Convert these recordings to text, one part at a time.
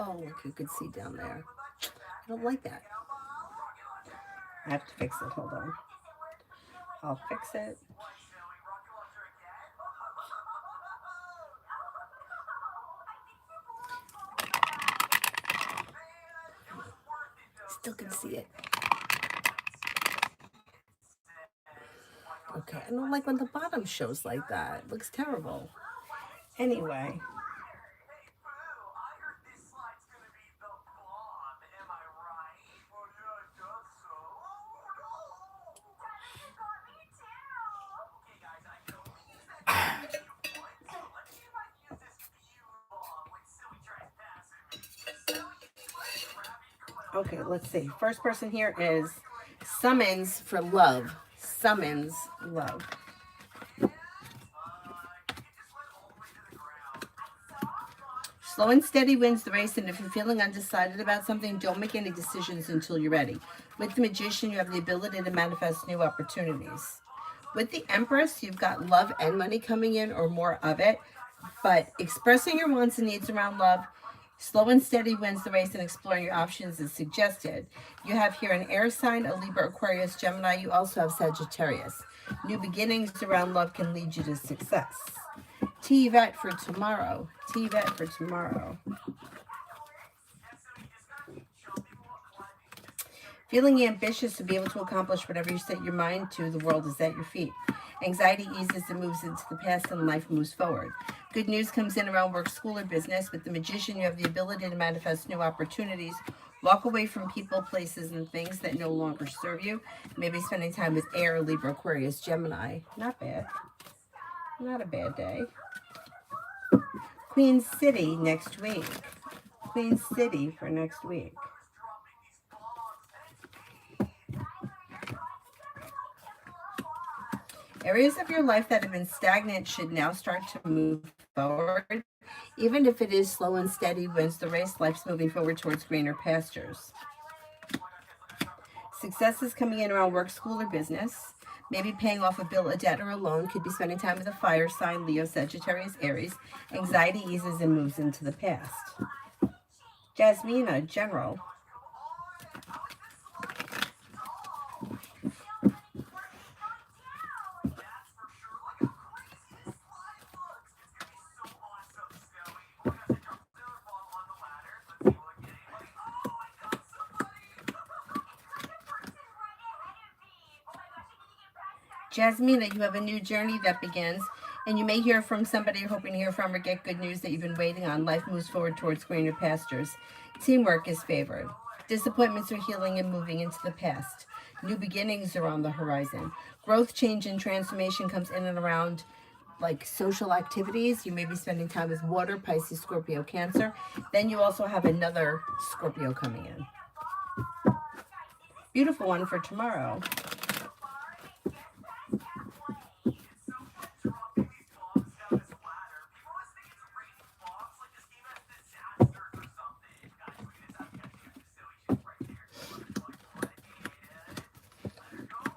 Oh, look, you can see down there. I don't like that. I have to fix it. Hold on. I'll fix it. Still can see it. Okay, I don't like when the bottom shows like that. It looks terrible. Anyway, okay, let's see. First person here is Summons for love. Summons. Love. Slow and steady wins the race, and if you're feeling undecided about something, don't make any decisions until you're ready. With the Magician, you have the ability to manifest new opportunities. With the Empress, you've got love and money coming in, or more of it, but expressing your wants and needs around love, slow and steady wins the race, and exploring your options is suggested. You have here an air sign, a Libra, Aquarius, Gemini. You also have Sagittarius. New beginnings around love can lead you to success. TVET for tomorrow. TVET for tomorrow. Feeling ambitious to be able to accomplish whatever you set your mind to, the world is at your feet. Anxiety eases and moves into the past, and life moves forward. Good news comes in around work, school, or business. With the Magician, you have the ability to manifest new opportunities. Walk away from people, places, and things that no longer serve you. Maybe spending time with Air, Libra, Aquarius, Gemini. Not bad. Not a bad day. Queen City next week. Queen City for next week. Areas of your life that have been stagnant should now start to move forward. Even if it is slow and steady wins the race, life's moving forward towards greener pastures. Success is coming in around work, school, or business. Maybe paying off a bill, a debt, or a loan. Could be spending time with a fire sign, Leo, Sagittarius, Aries. Anxiety eases and moves into the past. Jasmina, General. Jasmina, you have a new journey that begins, and you may hear from somebody you're hoping to hear from or get good news that you've been waiting on. Life moves forward towards greener pastures. Teamwork is favored. Disappointments are healing and moving into the past. New beginnings are on the horizon. Growth, change, and transformation comes in and around like social activities. You may be spending time with water, Pisces, Scorpio, Cancer. Then you also have another Scorpio coming in. Beautiful one for tomorrow.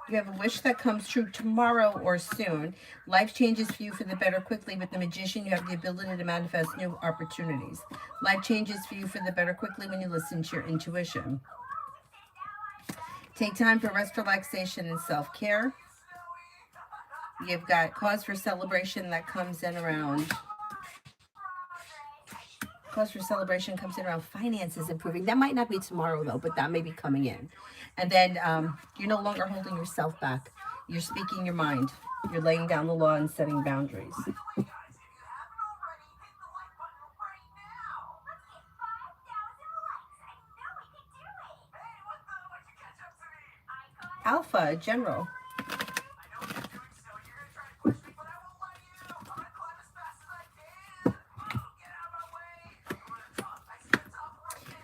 You have a wish that comes true tomorrow or soon. Life changes for you for the better quickly. With the Magician, you have the ability to manifest new opportunities. Life changes for you for the better quickly when you listen to your intuition. Take time for rest, relaxation, and self-care. You've got cause for celebration that comes in around. Cause for celebration comes in around finances improving. That might not be tomorrow though, but that may be coming in. And then you're no longer holding yourself back. You're speaking your mind. You're laying down the law and setting boundaries. Alpha, General.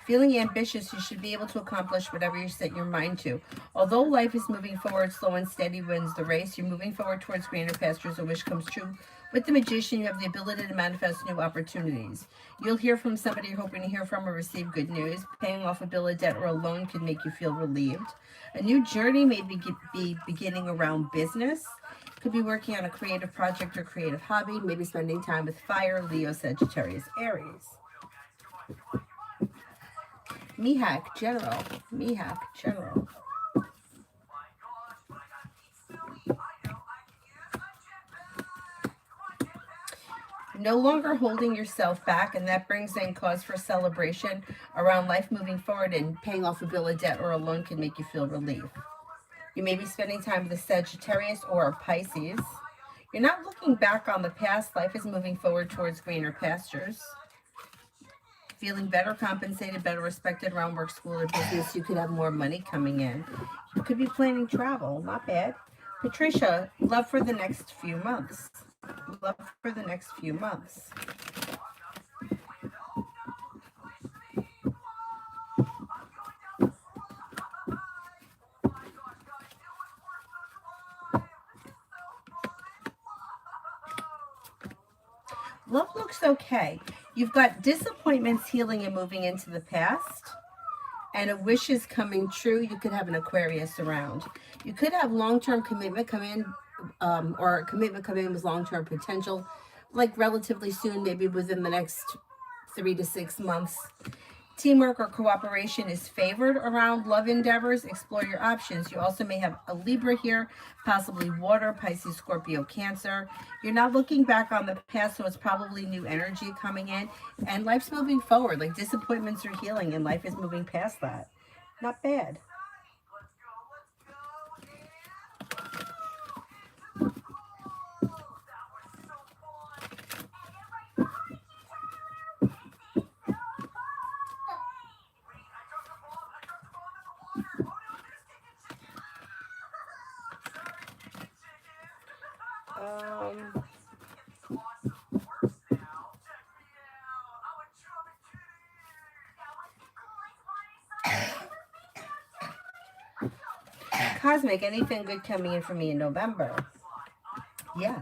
Feeling ambitious, you should be able to accomplish whatever you set your mind to. Although life is moving forward, slow and steady wins the race. You're moving forward towards greener pastures. A wish comes true. With the Magician, you have the ability to manifest new opportunities. You'll hear from somebody you're hoping to hear from or receive good news. Paying off a bill, a debt, or a loan can make you feel relieved. A new journey may be beginning around business. Could be working on a creative project or creative hobby. Maybe spending time with fire, Leo, Sagittarius, Aries. Mihak, General. Mihak, General. No longer holding yourself back, and that brings in cause for celebration around life moving forward, and paying off a bill of debt or a loan can make you feel relief. You may be spending time with a Sagittarius or a Pisces. You're not looking back on the past. Life is moving forward towards greener pastures. Feeling better compensated, better respected around work, school, or business. You could have more money coming in. You could be planning travel. Not bad. Patricia, love for the next few months. Love for the next few months. Love looks okay. You've got disappointments healing and moving into the past, and a wish is coming true. You could have an Aquarius around. You could have long-term commitment come in, or commitment come in with long-term potential, like relatively soon, maybe within the next 3 to 6 months. Teamwork or cooperation is favored around love endeavors. Explore your options. You also may have a Libra here, possibly water, Pisces, Scorpio, Cancer. You're not looking back on the past, so it's probably new energy coming in. And life's moving forward. Like disappointments are healing, and life is moving past that. Not bad. Cosmic, anything good coming in for me in November? Yeah.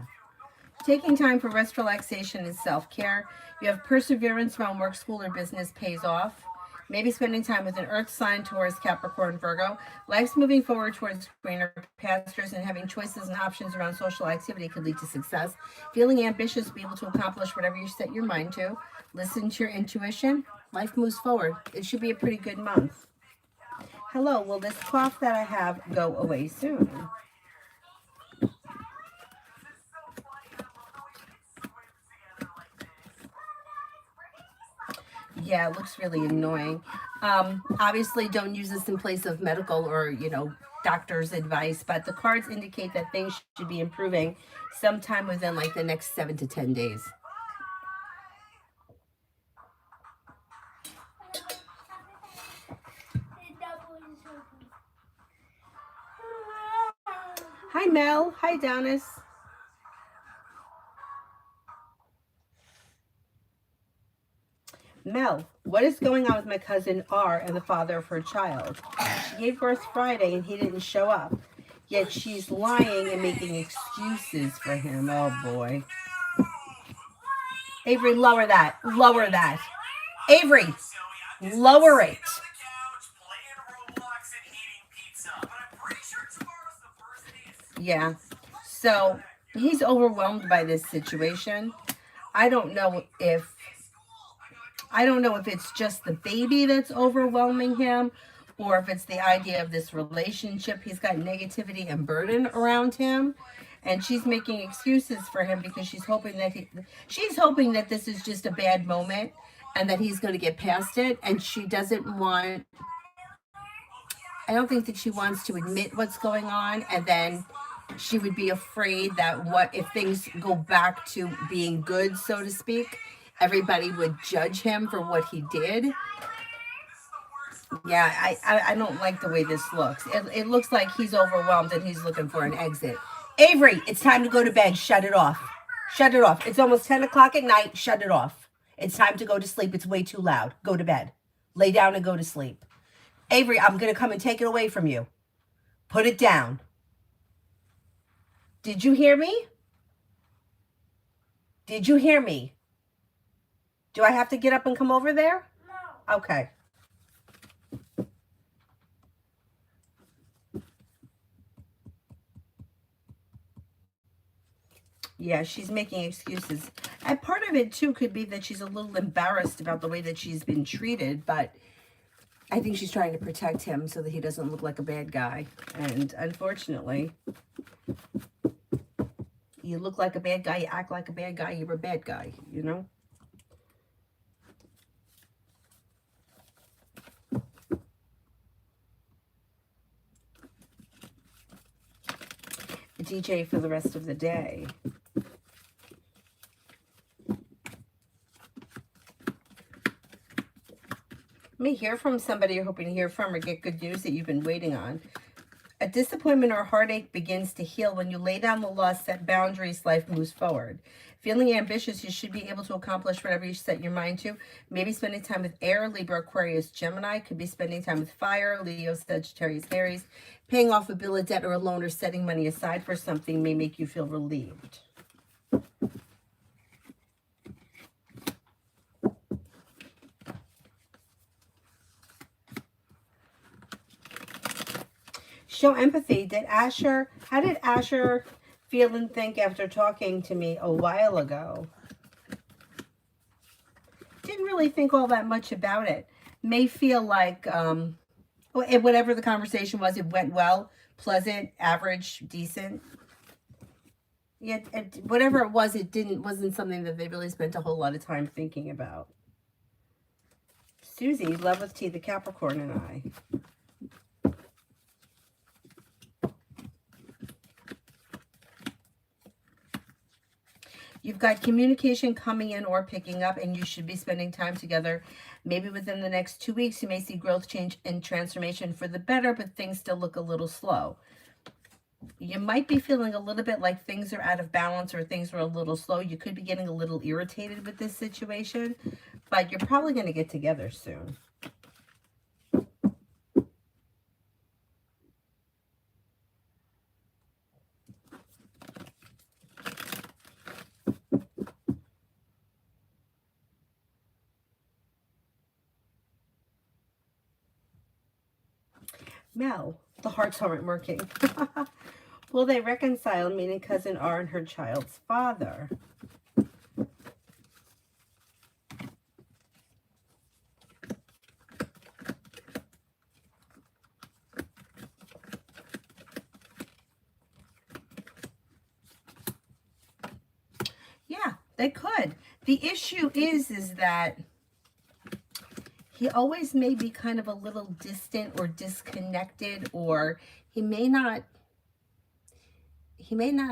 Taking time for rest, relaxation, and self-care. You have perseverance around work, school, or business pays off. Maybe spending time with an earth sign, Taurus, Capricorn, Virgo. Life's moving forward towards greener pastures, and having choices and options around social activity could lead to success. Feeling ambitious to be able to accomplish whatever you set your mind to. Listen to your intuition. Life moves forward. It should be a pretty good month. Hello, will this cough that I have go away soon? Yeah, it looks really annoying. Obviously, don't use this in place of medical or, doctor's advice, but the cards indicate that things should be improving sometime within like the next 7 to 10 days. Hi, Mel. Hi, Donis. Mel, what is going on with my cousin R and the father of her child? She gave birth Friday and he didn't show up. Yet she's lying and making excuses for him. Oh, boy. Avery, lower that. Lower that. Avery, lower it. Yeah. So he's overwhelmed by this situation. I don't know if it's just the baby that's overwhelming him, or if it's the idea of this relationship. He's got negativity and burden around him, and she's making excuses for him because she's hoping that this is just a bad moment and that he's going to get past it. And I don't think that she wants to admit what's going on, and then she would be afraid that what if things go back to being good, so to speak, everybody would judge him for what he did. Yeah, I don't like the way this looks. It looks like he's overwhelmed and he's looking for an exit. Avery, it's time to go to bed. Shut it off. Shut it off. It's almost 10 o'clock at night. Shut it off. It's time to go to sleep. It's way too loud. Go to bed. Lay down and go to sleep. Avery, I'm going to come and take it away from you. Put it down. Did you hear me? Did you hear me? Do I have to get up and come over there? No. Okay. Yeah, she's making excuses. And part of it, too, could be that she's a little embarrassed about the way that she's been treated. But I think she's trying to protect him so that he doesn't look like a bad guy. And unfortunately, you look like a bad guy, you act like a bad guy, you're a bad guy, you know? DJ for the rest of the day. May hear from somebody you're hoping to hear from or get good news that you've been waiting on. A disappointment or heartache begins to heal when you lay down the law, set boundaries, life moves forward. Feeling ambitious, you should be able to accomplish whatever you set your mind to. Maybe spending time with Air, Libra, Aquarius, Gemini. Could be spending time with Fire, Leo, Sagittarius, Aries. Paying off a bill of debt or a loan or setting money aside for something may make you feel relieved. Show empathy. How did Asher feel and think after talking to me a while ago? Didn't really think all that much about it. May feel like whatever the conversation was, it went well, pleasant, average, decent. Yeah, whatever it was, wasn't something that they really spent a whole lot of time thinking about. Susie, love with T, the Capricorn and I. You've got communication coming in or picking up, and you should be spending time together. Maybe within the next 2 weeks, you may see growth, change, and transformation for the better, but things still look a little slow. You might be feeling a little bit like things are out of balance or things are a little slow. You could be getting a little irritated with this situation, but you're probably going to get together soon. Mel, the hearts aren't working. Will they reconcile, meaning cousin R and her child's father? Yeah, they could. The issue is that he always may be kind of a little distant or disconnected, or he may not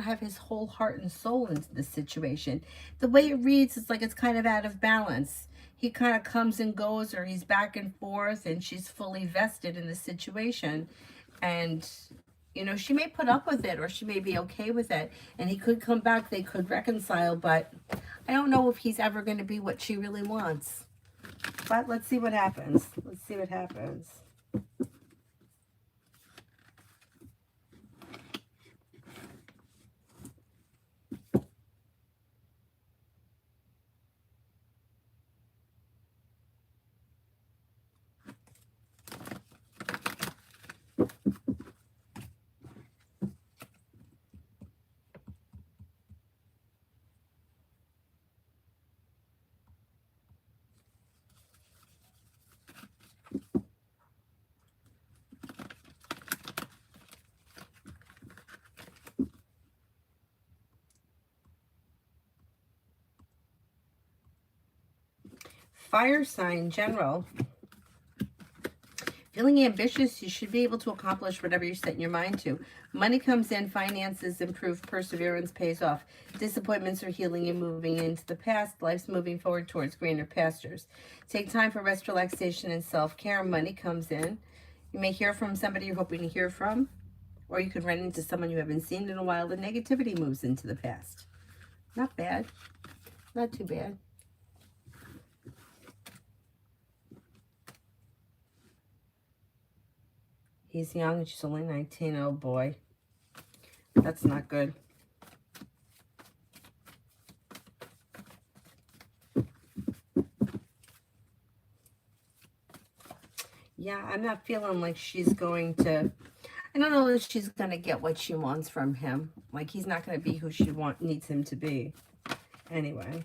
have his whole heart and soul into the situation. The way it reads is like it's kind of out of balance. He kind of comes and goes, or he's back and forth, and she's fully vested in the situation. And, you know, she may put up with it, or she may be okay with it. And he could come back, they could reconcile, but I don't know if he's ever going to be what she really wants. But let's see what happens. Let's see what happens. Fire sign, general. Feeling ambitious, you should be able to accomplish whatever you set your mind to. Money comes in, finances improve, perseverance pays off. Disappointments are healing and moving into the past. Life's moving forward towards greener pastures. Take time for rest, relaxation, and self-care. Money comes in. You may hear from somebody you're hoping to hear from, or you could run into someone you haven't seen in a while. The negativity moves into the past. Not bad. Not too bad. He's young and she's only 19. Oh boy. That's not good. Yeah, I'm not feeling like she's going to... I don't know if she's going to get what she wants from him. Like, he's not going to be who she needs him to be. Anyway.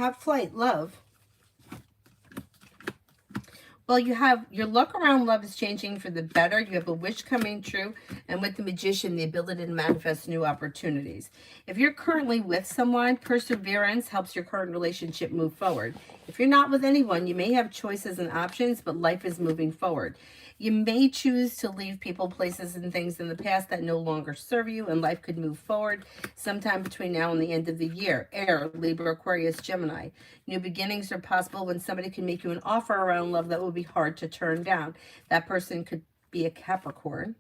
top flight, love. Well, you have your luck around love is changing for the better. You have a wish coming true. And with the Magician, the ability to manifest new opportunities. If you're currently with someone, perseverance helps your current relationship move forward. If you're not with anyone, you may have choices and options, but life is moving forward. You may choose to leave people, places, and things in the past that no longer serve you, and life could move forward sometime between now and the end of the year. Air, Libra, Aquarius, Gemini. New beginnings are possible when somebody can make you an offer around love that will be hard to turn down. That person could be a Capricorn.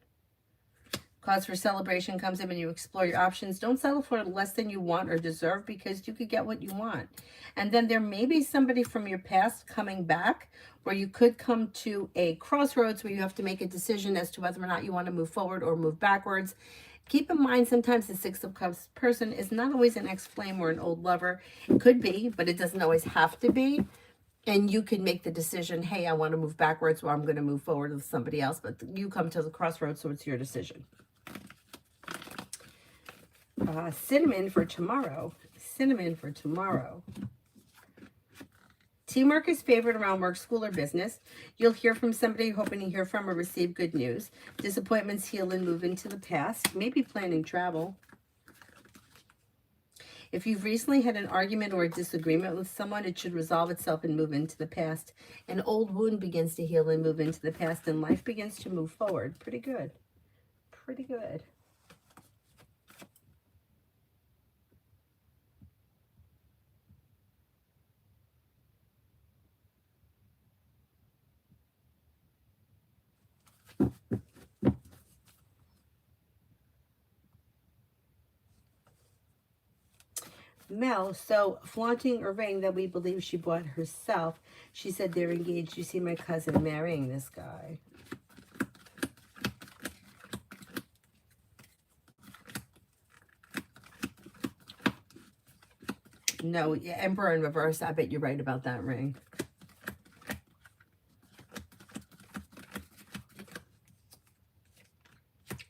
Cause for celebration comes in when you explore your options. Don't settle for less than you want or deserve, because you could get what you want. And then there may be somebody from your past coming back, where you could come to a crossroads where you have to make a decision as to whether or not you want to move forward or move backwards. Keep in mind, sometimes the Six of Cups person is not always an ex-flame or an old lover. It could be, but it doesn't always have to be. And you can make the decision, hey, I want to move backwards, or I'm going to move forward with somebody else. But you come to the crossroads, so it's your decision. Cinnamon for tomorrow. Cinnamon for tomorrow. Teamwork is favored around work, school, or business. You'll hear from somebody you're hoping to hear from or receive good news. Disappointments heal and move into the past. Maybe planning travel. If you've recently had an argument or a disagreement with someone, it should resolve itself and move into the past. An old wound begins to heal and move into the past, and life begins to move forward. Pretty good. Pretty good. Mel, so flaunting a ring that we believe she bought herself. She said they're engaged. You see my cousin marrying this guy. No, yeah, Emperor in reverse. I bet you're right about that ring.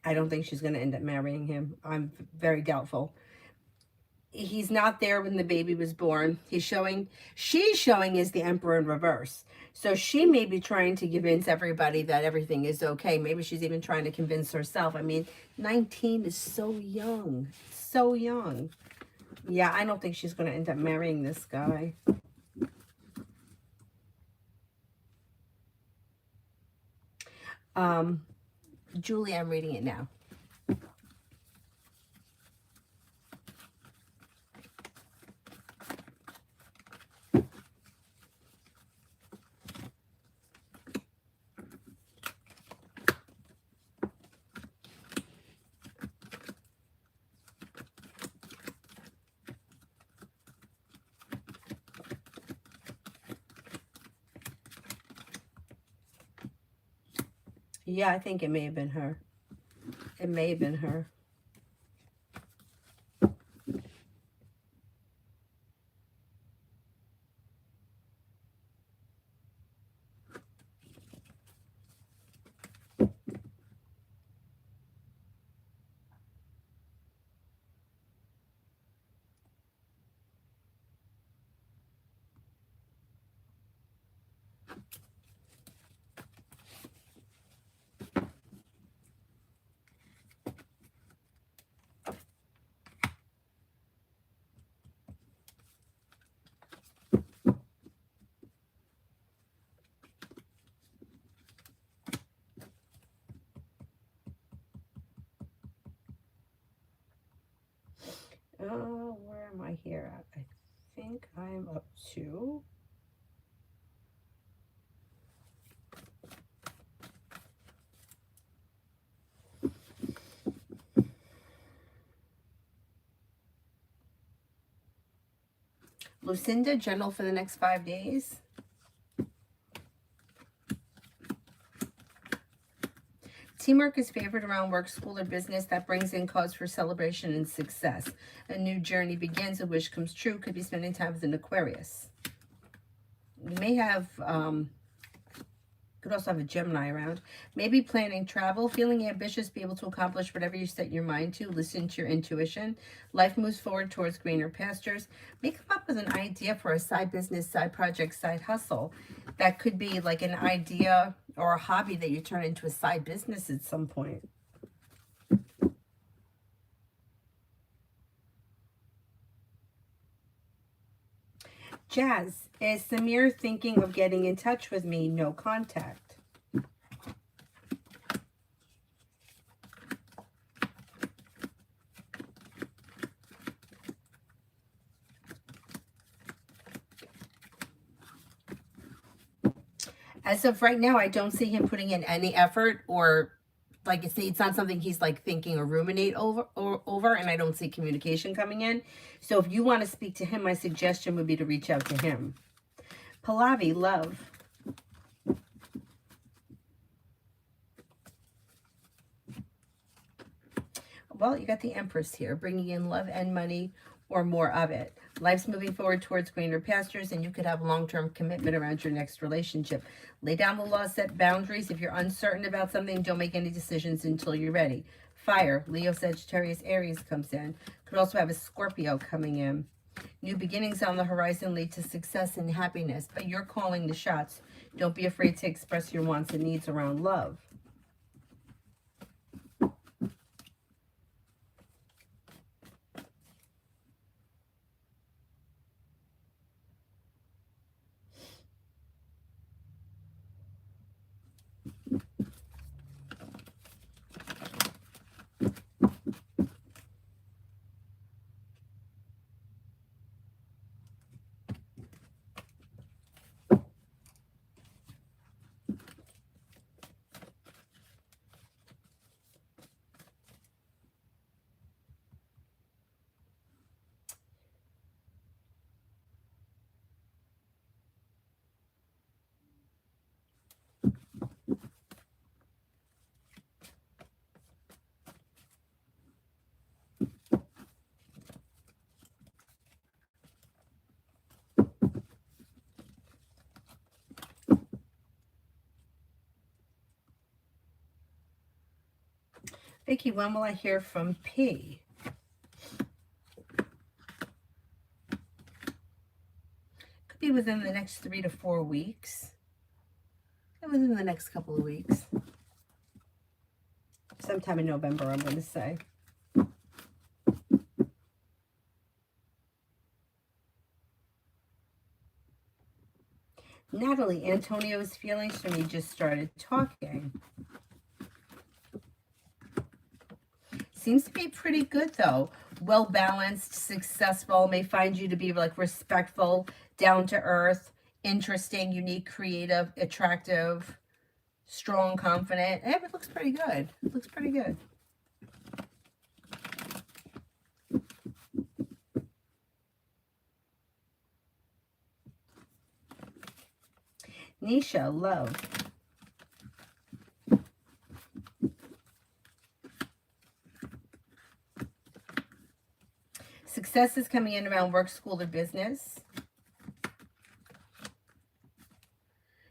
I don't think she's going to end up marrying him. I'm very doubtful. He's not there when the baby was born. She's showing is the Emperor in reverse. So she may be trying to convince everybody that everything is okay. Maybe she's even trying to convince herself. I mean, 19 is so young. So young. Yeah, I don't think she's going to end up marrying this guy. Julie, I'm reading it now. Yeah, I think it may have been her. It may have been her. Oh, where am I here at? I think I'm up to... Lucinda, general for the next 5 days. Teamwork is favored around work, school, or business. That brings in cause for celebration and success. A new journey begins. A wish comes true. Could be spending time with an Aquarius. You may have Could also have a Gemini around. Maybe planning travel, feeling ambitious, be able to accomplish whatever you set your mind to. Listen to your intuition. Life moves forward towards greener pastures. May come up with an idea for a side business, side project, side hustle. That could be like an idea or a hobby that you turn into a side business at some point. Jazz, is Samir thinking of getting in touch with me? No contact. As of right now, I don't see him putting in any effort, or like I say, it's not something he's like thinking or ruminate over, and I don't see communication coming in. So if you want to speak to him, my suggestion would be to reach out to him. Pallavi, love. Well, you got the Empress here, bringing in love and money or more of it. Life's moving forward towards greener pastures, and you could have long-term commitment around your next relationship. Lay down the law, set boundaries. If you're uncertain about something, don't make any decisions until you're ready. Fire, Leo, Sagittarius, Aries comes in. Could also have a Scorpio coming in. New beginnings on the horizon lead to success and happiness, but you're calling the shots. Don't be afraid to express your wants and needs around love. Vicky, when will I hear from P? Could be within the next 3 to 4 weeks. Within the next couple of weeks. Sometime in November, I'm going to say. Natalie, Antonio's feelings for me just started talking. Seems to be pretty good, though. Well-balanced, successful, may find you to be like respectful, down to earth, interesting, unique, creative, attractive, strong, confident. It looks pretty good. It looks pretty good. Nisha, love. Success is coming in around work, school, or business.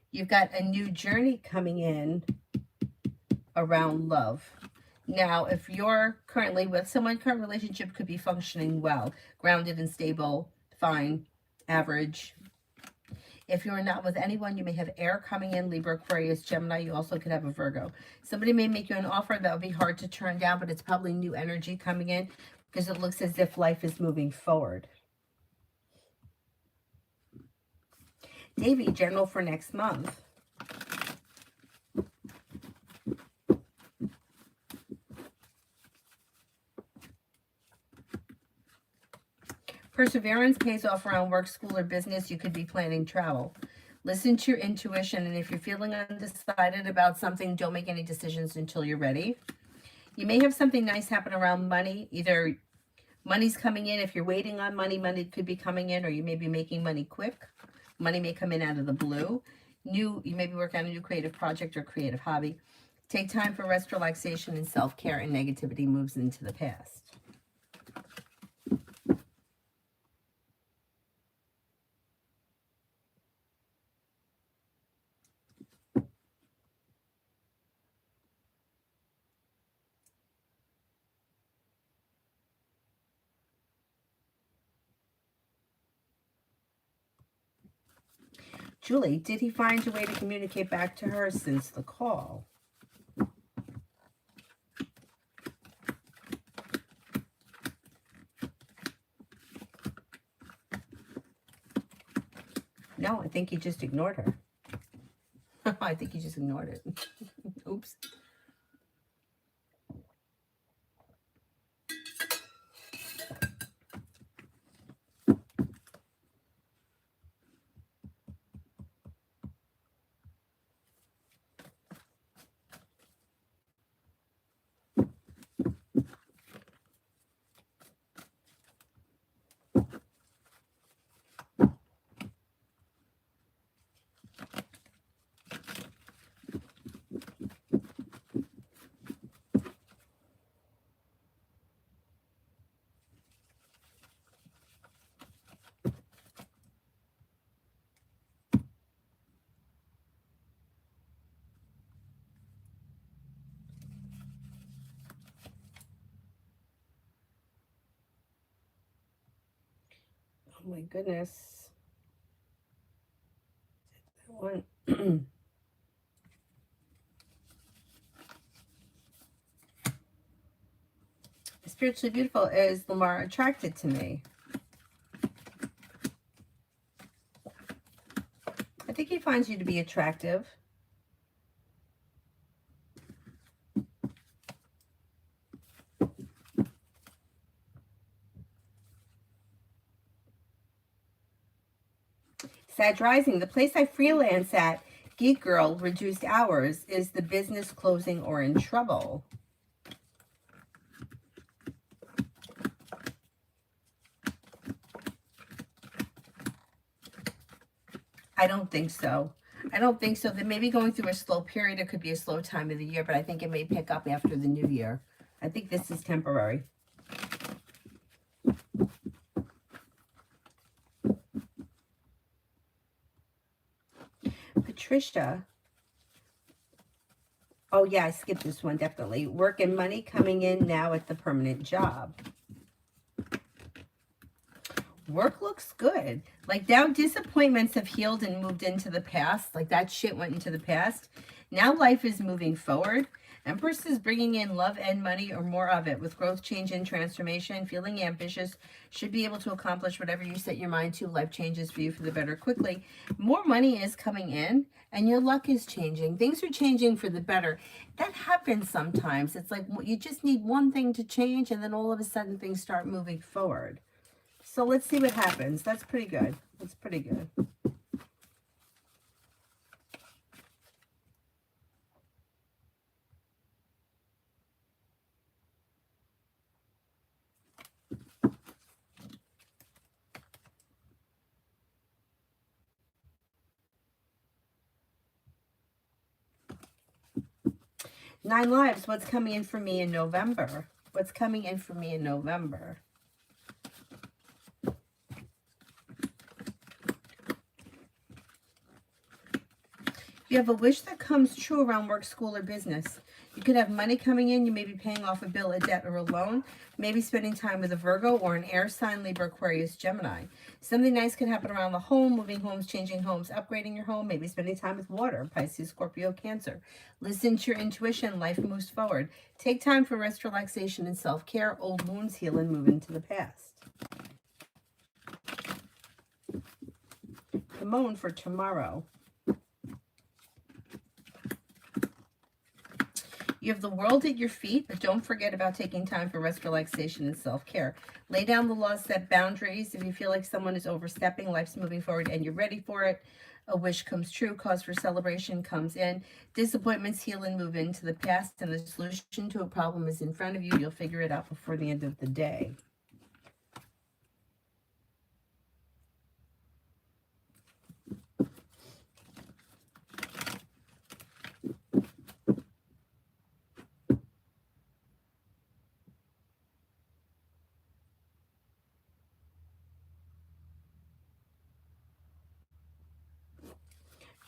You've got a new journey coming in around love. Now, if you're currently with someone, current relationship could be functioning well, grounded and stable, fine, average. If you're not with anyone, you may have air coming in, Libra, Aquarius, Gemini. You also could have a Virgo. Somebody may make you an offer that would be hard to turn down, but it's probably new energy coming in because it looks as if life is moving forward. Davy, general for next month. Perseverance pays off around work, school, or business. You could be planning travel. Listen to your intuition, and if you're feeling undecided about something, don't make any decisions until you're ready. You may have something nice happen around money. Either money's coming in. If you're waiting on money, money could be coming in, or you may be making money quick. Money may come in out of the blue. You may be working on a new creative project or creative hobby. Take time for rest, relaxation, and self-care, and negativity moves into the past. Julie, did he find a way to communicate back to her since the call? No, I think he just ignored her. I think he just ignored it. Oops. Oh my goodness. One. Spiritually beautiful. Is Lamar attracted to me? I think he finds you to be attractive. Sag Rising, the place I freelance at, Geek Girl, reduced hours. Is the business closing or in trouble? I don't think so. I don't think so. They may be going through a slow period. It could be a slow time of the year, but I think it may pick up after the new year. I think this is temporary. Patricia. Oh, yeah, I skipped this one, definitely. Work and money coming in now at the permanent job. Work looks good. Like now disappointments have healed and moved into the past. Like that shit went into the past. Now life is moving forward. Empress is bringing in love and money or more of it with growth, change, and transformation. Feeling ambitious, should be able to accomplish whatever you set your mind to. Life changes for you for the better quickly. More money is coming in and your luck is changing. Things are changing for the better. That happens sometimes. It's like you just need one thing to change and then all of a sudden things start moving forward. So let's see what happens. That's pretty good. That's pretty good. Nine Lives, what's coming in for me in November? What's coming in for me in November? You have a wish that comes true around work, school, or business. You could have money coming in. You may be paying off a bill, a debt, or a loan. Maybe spending time with a Virgo or an air sign, Libra, Aquarius, Gemini. Something nice can happen around the home, moving homes, changing homes, upgrading your home, maybe spending time with water, Pisces, Scorpio, Cancer. Listen to your intuition. Life moves forward. Take time for rest, relaxation, and self-care. Old wounds heal and move into the past. Timon for tomorrow. You have the world at your feet, but don't forget about taking time for rest, relaxation, and self-care. Lay down the laws, set boundaries. If you feel like someone is overstepping, life's moving forward, and you're ready for it, a wish comes true, cause for celebration comes in. Disappointments heal and move into the past, and the solution to a problem is in front of you. You'll figure it out before the end of the day.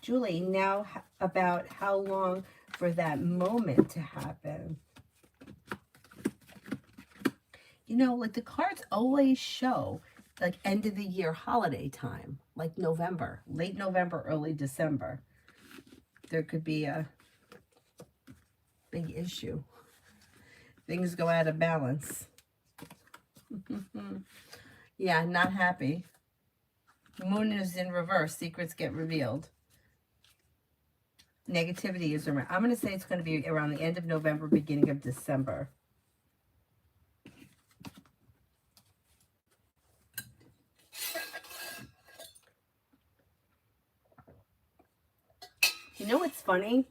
Julie, now about how long for that moment to happen. You know, like the cards always show like end of the year holiday time. like November, late November, early December. There could be a big issue. Things go out of balance. Yeah, not happy. Moon is in reverse. Secrets get revealed. Negativity is around. I'm going to say it's going to be around the end of November, beginning of December. You know what's funny?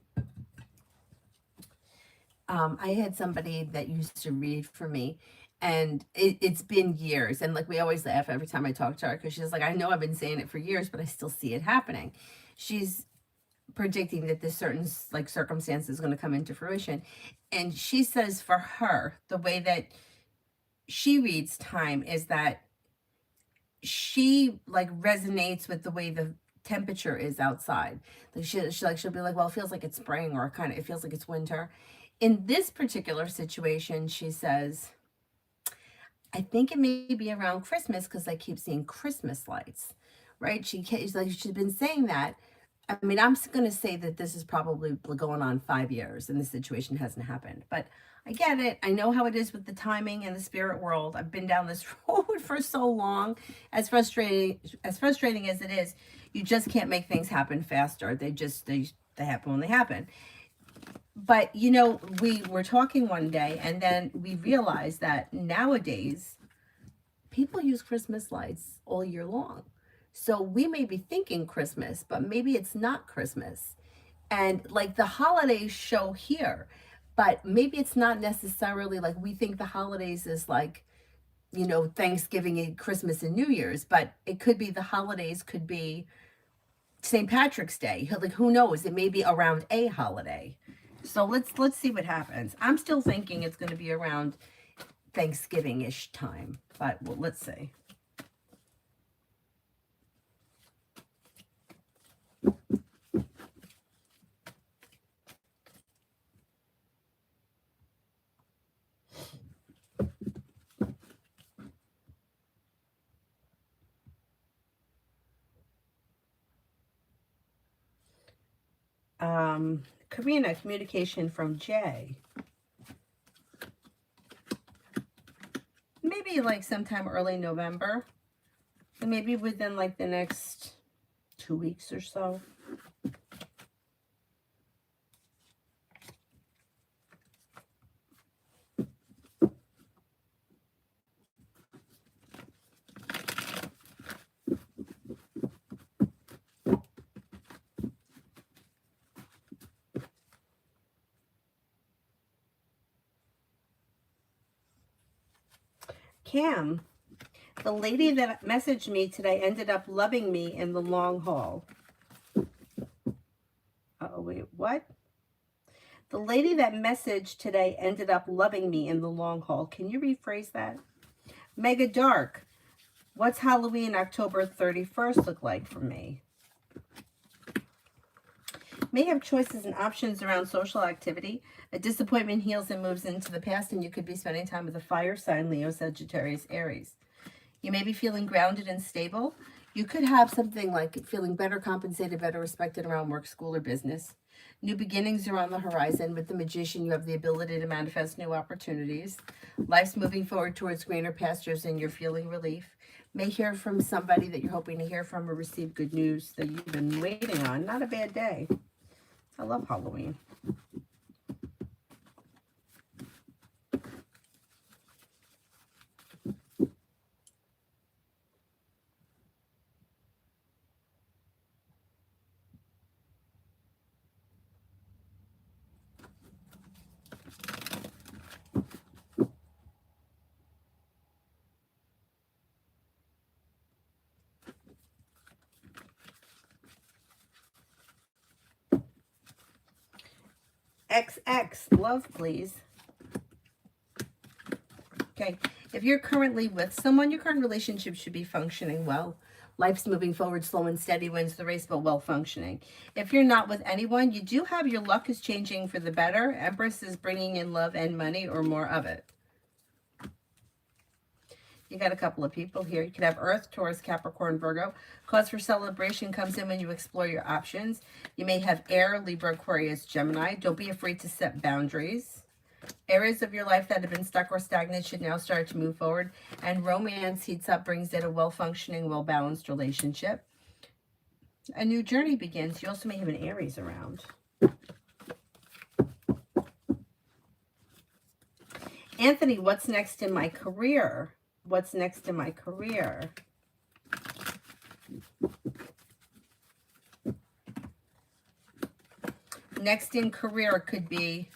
I had somebody that used to read for me, and it's been years. And like we always laugh every time I talk to her because she's like, I know I've been saying it for years, but I still see it happening. She's predicting that this certain like circumstance is going to come into fruition. And she says for her, the way that she reads time is that she like resonates with the way the temperature is outside. Like she'll be like, well, it feels like it's spring, or kind of it feels like it's winter. In this particular situation, she says, I think it may be around Christmas because I keep seeing Christmas lights, right? She's like, she's been saying that. I mean, I'm going to say that this is probably going on 5 years and the situation hasn't happened. But I get it. I know how it is with the timing and the spirit world. I've been down this road for so long. As frustrating as it is, you just can't make things happen faster. They happen when they happen. But, you know, we were talking one day and then we realized that nowadays people use Christmas lights all year long. So we may be thinking Christmas, but maybe it's not Christmas. And like the holidays show here, but maybe it's not necessarily like we think the holidays is like, you know, Thanksgiving and Christmas and New Year's, but it could be the holidays could be St. Patrick's Day. Like, who knows? It may be around a holiday. So let's see what happens. I'm still thinking it's going to be around Thanksgiving-ish time, but well, let's see. Karina, communication from Jay. Maybe like sometime early November. Maybe within like the next 2 weeks or so. Cam, the lady that messaged me today ended up loving me in the long haul. Oh, wait, what? The lady that messaged today ended up loving me in the long haul. Can you rephrase that? Mega Dark, what's Halloween October 31st look like for me? May have choices and options around social activity. A disappointment heals and moves into the past, and you could be spending time with a fire sign, Leo, Sagittarius, Aries. You may be feeling grounded and stable. You could have something like feeling better compensated, better respected around work, school, or business. New beginnings are on the horizon. With the Magician, you have the ability to manifest new opportunities. Life's moving forward towards greener pastures, and you're feeling relief. May hear from somebody that you're hoping to hear from or receive good news that you've been waiting on. Not a bad day. I love Halloween. XX, love, please. Okay, if you're currently with someone, your current relationship should be functioning well. Life's moving forward, slow and steady wins the race, but well functioning. If you're not with anyone, you do have your luck is changing for the better. Empress is bringing in love and money or more of it. You got a couple of people here. You could have Earth, Taurus, Capricorn, Virgo. Cause for celebration comes in when you explore your options. You may have Air, Libra, Aquarius, Gemini. Don't be afraid to set boundaries. Areas of your life that have been stuck or stagnant should now start to move forward. And romance heats up, brings in a well-functioning, well-balanced relationship. A new journey begins. You also may have an Aries around. Anthony, what's next in my career? What's next in my career? Next in career could be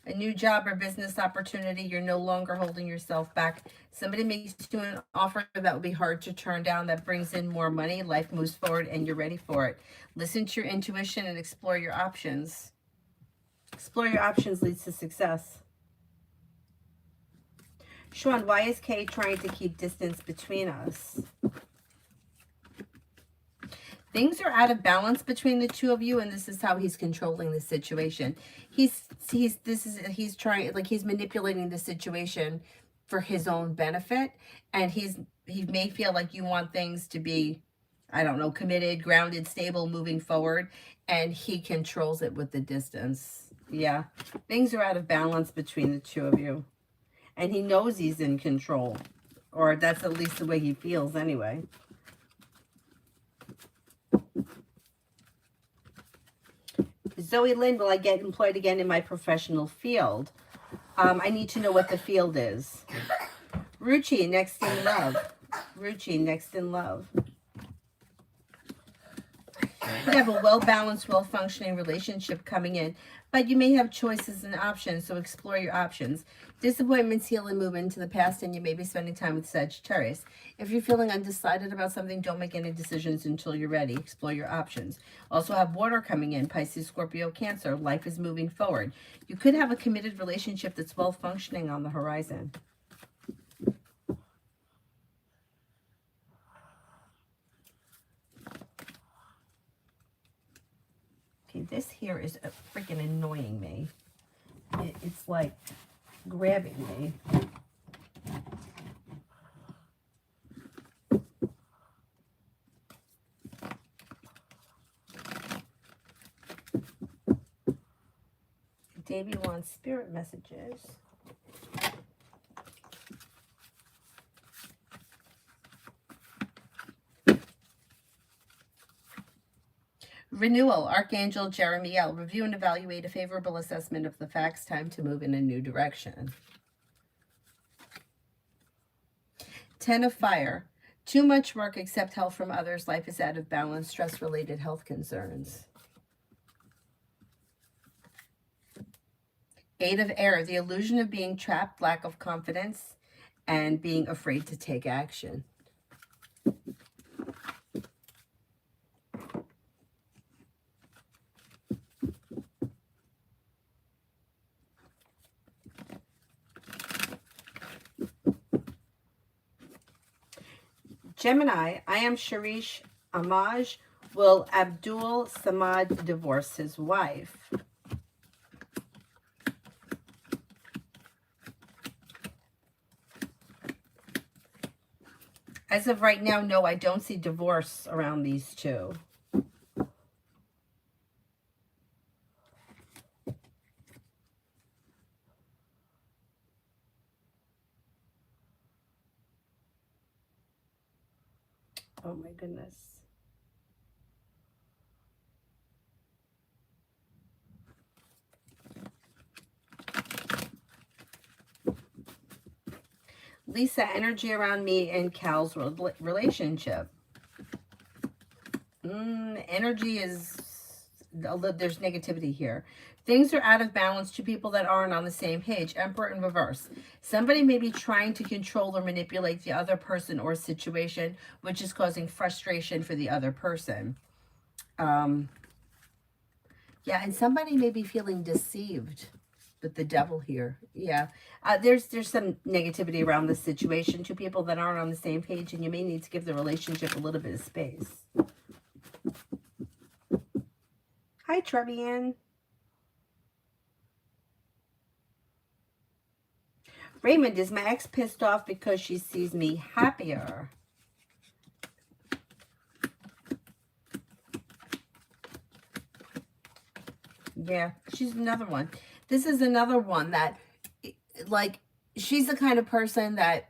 a new job or business opportunity. You're no longer holding yourself back. Somebody makes you an offer that will be hard to turn down, that brings in more money. Life moves forward and you're ready for it. Listen to your intuition and explore your options. Explore your options leads to success. Sean, why is Kay trying to keep distance between us? Things are out of balance between the two of you, and this is how he's controlling the situation. He's trying, like, he's manipulating the situation for his own benefit, and he may feel like you want things to be, I don't know, committed, grounded, stable, moving forward, and he controls it with the distance. Yeah, things are out of balance between the two of you, and he knows he's in control, or that's at least the way he feels anyway. Zoe Lynn, will I get employed again in my professional field? I need to know what the field is. Ruchi, next in love. Ruchi, next in love. You have a well-balanced, well-functioning relationship coming in, but you may have choices and options, so explore your options. Disappointments heal and move into the past, and you may be spending time with Sagittarius. If you're feeling undecided about something, don't make any decisions until you're ready. Explore your options. Also have water coming in, Pisces, Scorpio, Cancer. Life is moving forward. You could have a committed relationship that's well-functioning on the horizon. Okay, this here is freaking annoying me. It's like grabbing me. Davey wants spirit messages. Renewal, Archangel Jeremiel. Review and evaluate a favorable assessment of the facts. Time to move in a new direction. Ten of Fire. Too much work, accept help from others. Life is out of balance. Stress-related health concerns. Eight of Air. The illusion of being trapped, lack of confidence, and being afraid to take action. Gemini, I am Sharish Amaj. Will Abdul Samad divorce his wife? As of right now, no, I don't see divorce around these two. Oh my goodness. Lisa, energy around me and Cal's relationship. Energy is, there's negativity here. Things are out of balance to people that aren't on the same page. Emperor in reverse. Somebody may be trying to control or manipulate the other person or situation, which is causing frustration for the other person. Yeah, and somebody may be feeling deceived with the devil here. Yeah, there's some negativity around this situation. Two people that aren't on the same page, and you may need to give the relationship a little bit of space. Hi, Trevian. Raymond, is my ex pissed off because she sees me happier? Yeah, she's another one. This is another one that, like, she's the kind of person that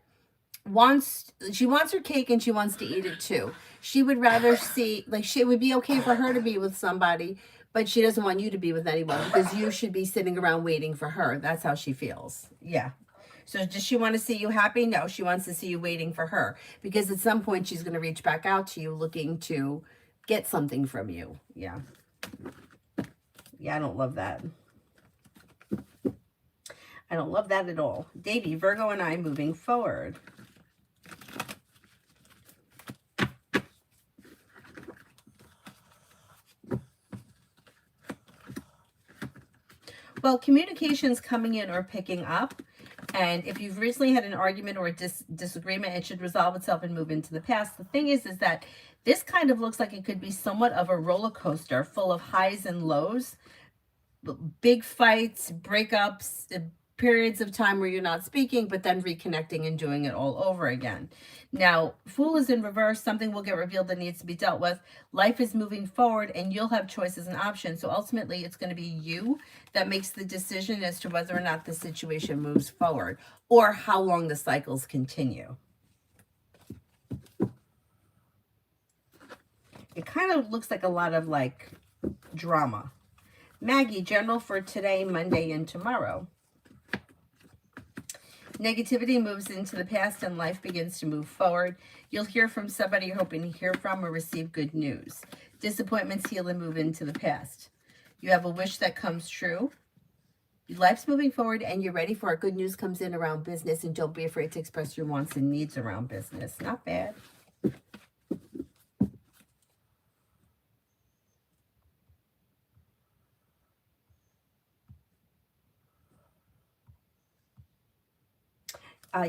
she wants her cake and she wants to eat it too. She would rather see, like, she would be okay for her to be with somebody, but she doesn't want you to be with anyone because you should be sitting around waiting for her. That's how she feels. Yeah. So does she want to see you happy? No, she wants to see you waiting for her because at some point she's going to reach back out to you looking to get something from you. Yeah. Yeah, I don't love that. I don't love that at all. Davey, Virgo and I moving forward. Well, communications coming in or picking up. And if you've recently had an argument or a disagreement, it should resolve itself and move into the past. The thing is that this kind of looks like it could be somewhat of a roller coaster full of highs and lows, big fights, breakups, periods of time where you're not speaking, but then reconnecting and doing it all over again. Now, Fool is in reverse. Something will get revealed that needs to be dealt with. Life is moving forward and you'll have choices and options. So ultimately, it's going to be you that makes the decision as to whether or not the situation moves forward or how long the cycles continue. It kind of looks like a lot of like drama. Maggie, general for today, Monday, and tomorrow. Negativity moves into the past and life begins to move forward. You'll hear from somebody you're hoping to hear from or receive good news. Disappointments heal and move into the past. You have a wish that comes true. Life's moving forward and you're ready for it. Good news comes in around business and don't be afraid to express your wants and needs around business. Not bad.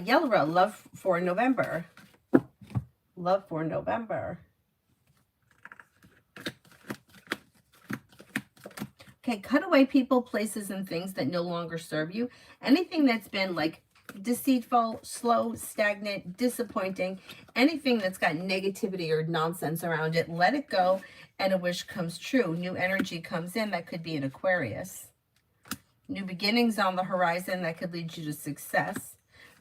Yellow, love for November. Love for November. Okay, cut away people, places, and things that no longer serve you. Anything that's been like deceitful, slow, stagnant, disappointing, anything that's got negativity or nonsense around it, let it go and a wish comes true. New energy comes in. That could be an Aquarius. New beginnings on the horizon that could lead you to success.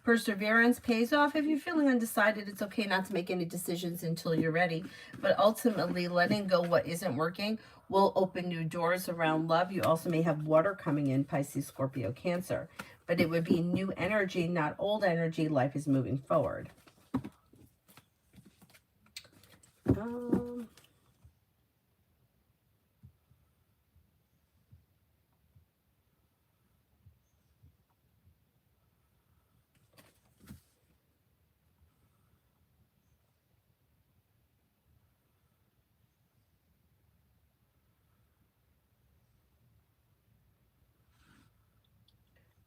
Perseverance pays off. If you're feeling undecided, it's okay not to make any decisions until you're ready. But ultimately, letting go what isn't working will open new doors around love. You also may have water coming in, Pisces, Scorpio, Cancer. But it would be new energy, not old energy. Life is moving forward.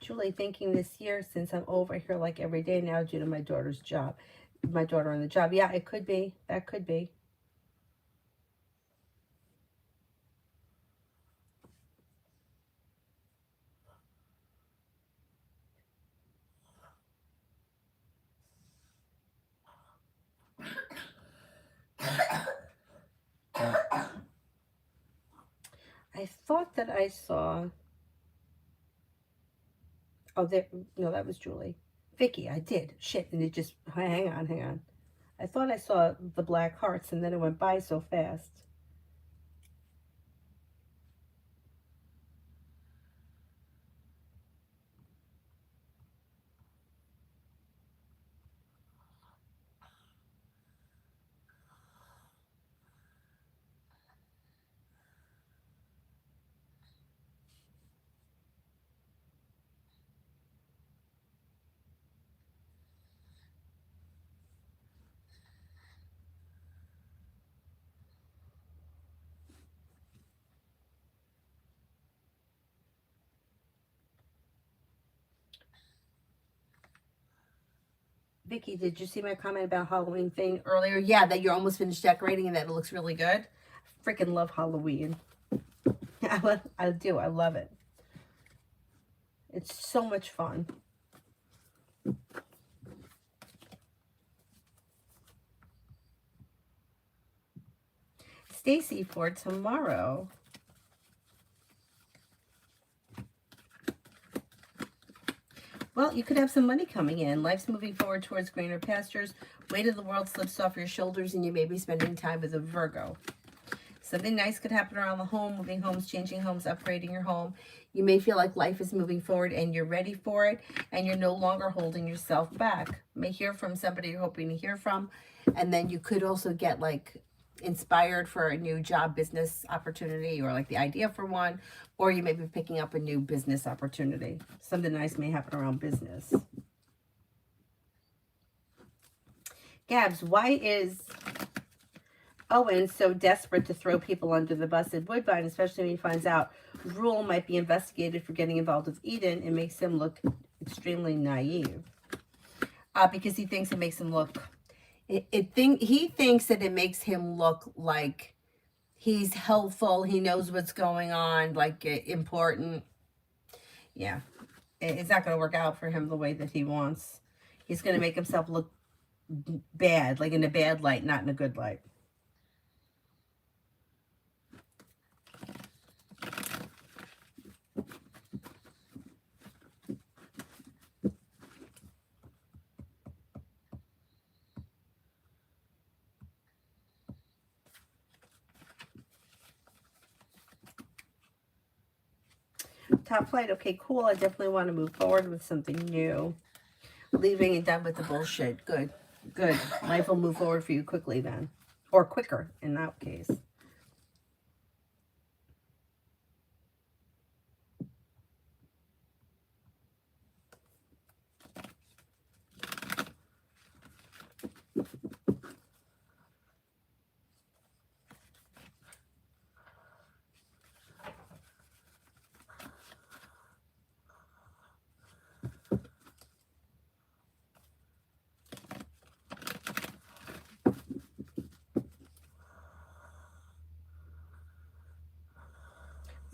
Julie, thinking this year, since I'm over here like every day now due to my daughter's job, my daughter on the job. Yeah, it could be. That could be. I thought that I saw. Oh, there. No, that was Julie. Vicky, I did. Shit, and it just. Hang on. I thought I saw the black hearts, and then it went by so fast. Vicky, did you see my comment about Halloween thing earlier? Yeah, that you're almost finished decorating and that it looks really good. Freaking love Halloween. I do. I love it. It's so much fun. Stacy for tomorrow. Well, you could have some money coming in. Life's moving forward towards greener pastures. Weight of the world slips off your shoulders, and you may be spending time with a Virgo. Something nice could happen around the home, moving homes, changing homes, upgrading your home. You may feel like life is moving forward and you're ready for it, and you're no longer holding yourself back. You may hear from somebody you're hoping to hear from, and then you could also get like inspired for a new job, business opportunity, or like the idea for one, or you may be picking up a new business opportunity. Something nice may happen around business. Gabs, why is Owen so desperate to throw people under the bus at Woodbine, especially when he finds out Rule might be investigated for getting involved with Eden? It makes him look extremely naive. Because he thinks it makes him look, he thinks that it makes him look like he's helpful, he knows what's going on, like important. Yeah, it's not going to work out for him the way that he wants. He's going to make himself look bad, like in a bad light, not in a good light. Top flight, okay, cool. I definitely want to move forward with something new. Leaving and done with the bullshit. Good, good. Life will move forward for you quickly then. Or quicker in that case.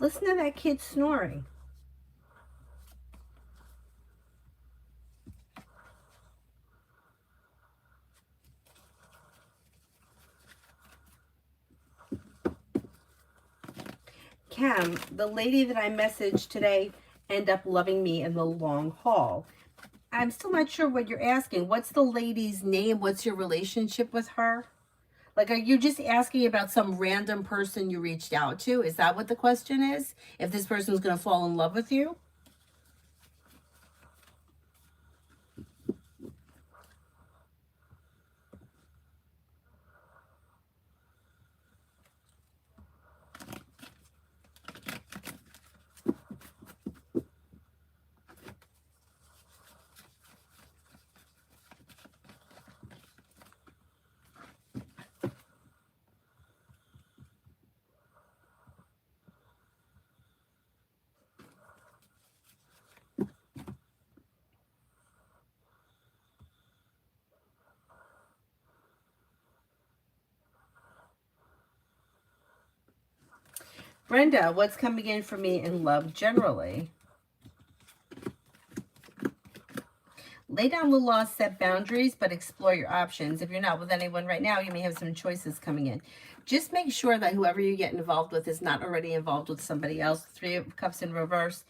Listen to that kid snoring. Cam, the lady that I messaged today end up loving me in the long haul. I'm still not sure what you're asking. What's the lady's name? What's your relationship with her? Like, are you just asking about some random person you reached out to? Is that what the question is? If this person's going to fall in love with you? Brenda, what's coming in for me in love generally? Lay down the law, set boundaries, but explore your options. If you're not with anyone right now, you may have some choices coming in. Just make sure that whoever you get involved with is not already involved with somebody else. Three of Cups in reverse.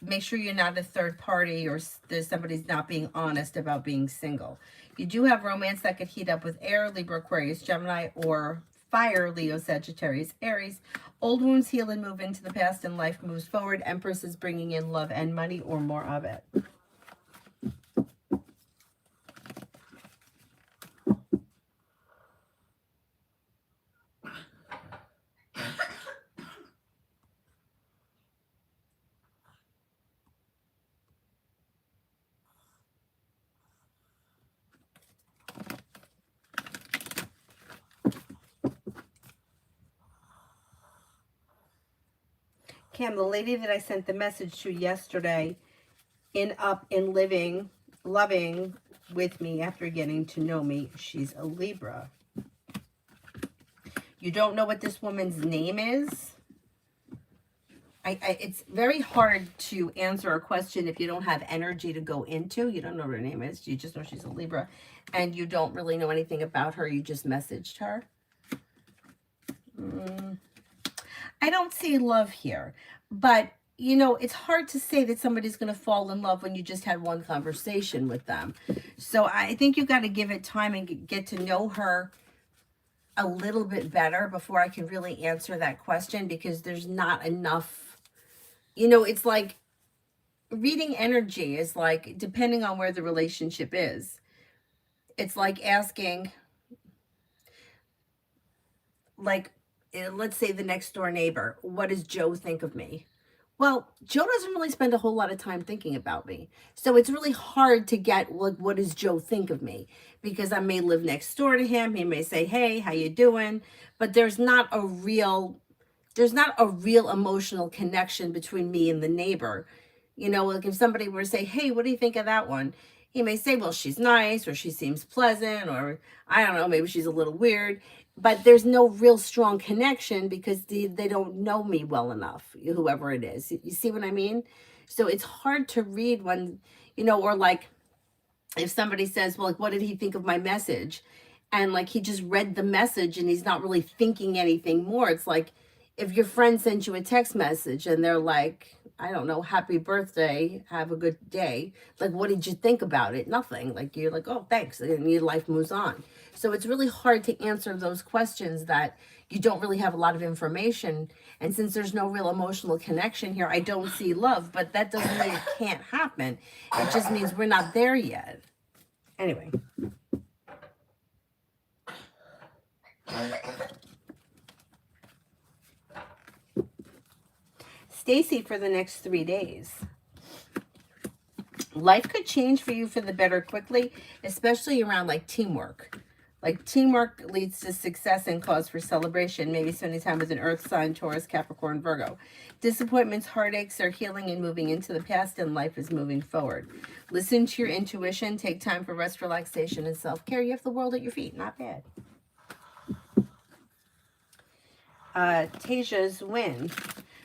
Make sure you're not a third party or there's somebody's not being honest about being single. You do have romance that could heat up with air, Libra, Aquarius, Gemini, or fire, Leo, Sagittarius, Aries. Old wounds heal and move into the past and life moves forward. Empress is bringing in love and money or more of it. Cam, the lady that I sent the message to yesterday, living, loving with me after getting to know me, she's a Libra. You don't know what this woman's name is? It's very hard to answer a question if you don't have energy to go into. You don't know what her name is. You just know she's a Libra. And you don't really know anything about her. You just messaged her. I don't see love here, but you know, it's hard to say that somebody's going to fall in love when you just had one conversation with them. So I think you got to give it time and get to know her a little bit better before I can really answer that question, because there's not enough, you know, it's like reading energy is like, depending on where the relationship is, it's like asking, like, let's say the next door neighbor, what does Joe think of me? Well, Joe doesn't really spend a whole lot of time thinking about me. So it's really hard to get, like, what does Joe think of me? Because I may live next door to him. He may say, hey, how you doing? But there's not a real emotional connection between me and the neighbor. You know, like if somebody were to say, hey, what do you think of that one? He may say, well, she's nice, or she seems pleasant, or I don't know, maybe she's a little weird. But there's no real strong connection because they don't know me well enough, whoever it is. You see what I mean? So it's hard to read when, you know, or like if somebody says, well, like, what did he think of my message? And like he just read the message and he's not really thinking anything more. It's like if your friend sends you a text message and they're like, I don't know, happy birthday, have a good day. Like, what did you think about it? Nothing. Like, you're like, oh, thanks. And your life moves on. So it's really hard to answer those questions that you don't really have a lot of information. And since there's no real emotional connection here, I don't see love, but that doesn't mean it can't happen. It just means we're not there yet. Anyway. Stacy, for the next 3 days. Life could change for you for the better quickly, especially around like teamwork. Like teamwork leads to success and cause for celebration. Maybe spending time with an earth sign, Taurus, Capricorn, Virgo. Disappointments, heartaches are healing and moving into the past, and life is moving forward. Listen to your intuition. Take time for rest, relaxation, and self-care. You have the world at your feet. Not bad. Tasia's win.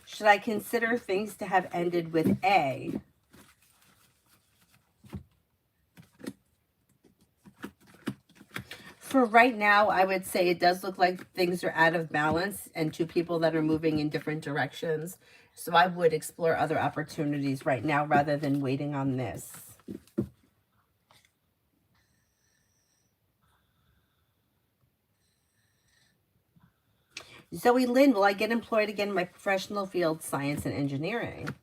Should I consider things to have ended with A? For right now, I would say it does look like things are out of balance and two people that are moving in different directions. So I would explore other opportunities right now rather than waiting on this. Zoe Lynn, will I get employed again in my professional field, science and engineering?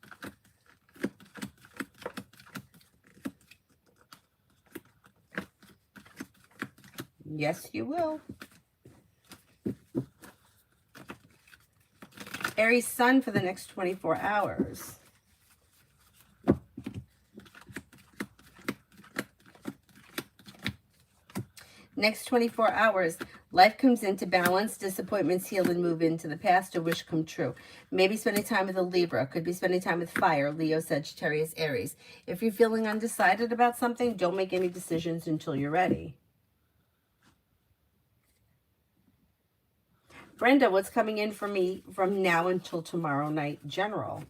Yes, you will. Aries Sun for the next 24 hours. Next 24 hours, life comes into balance, disappointments heal and move into the past, a wish come true. Maybe spending time with a Libra, could be spending time with fire, Leo, Sagittarius, Aries. If you're feeling undecided about something, don't make any decisions until you're ready. Brenda, what's coming in for me from now until tomorrow night? General.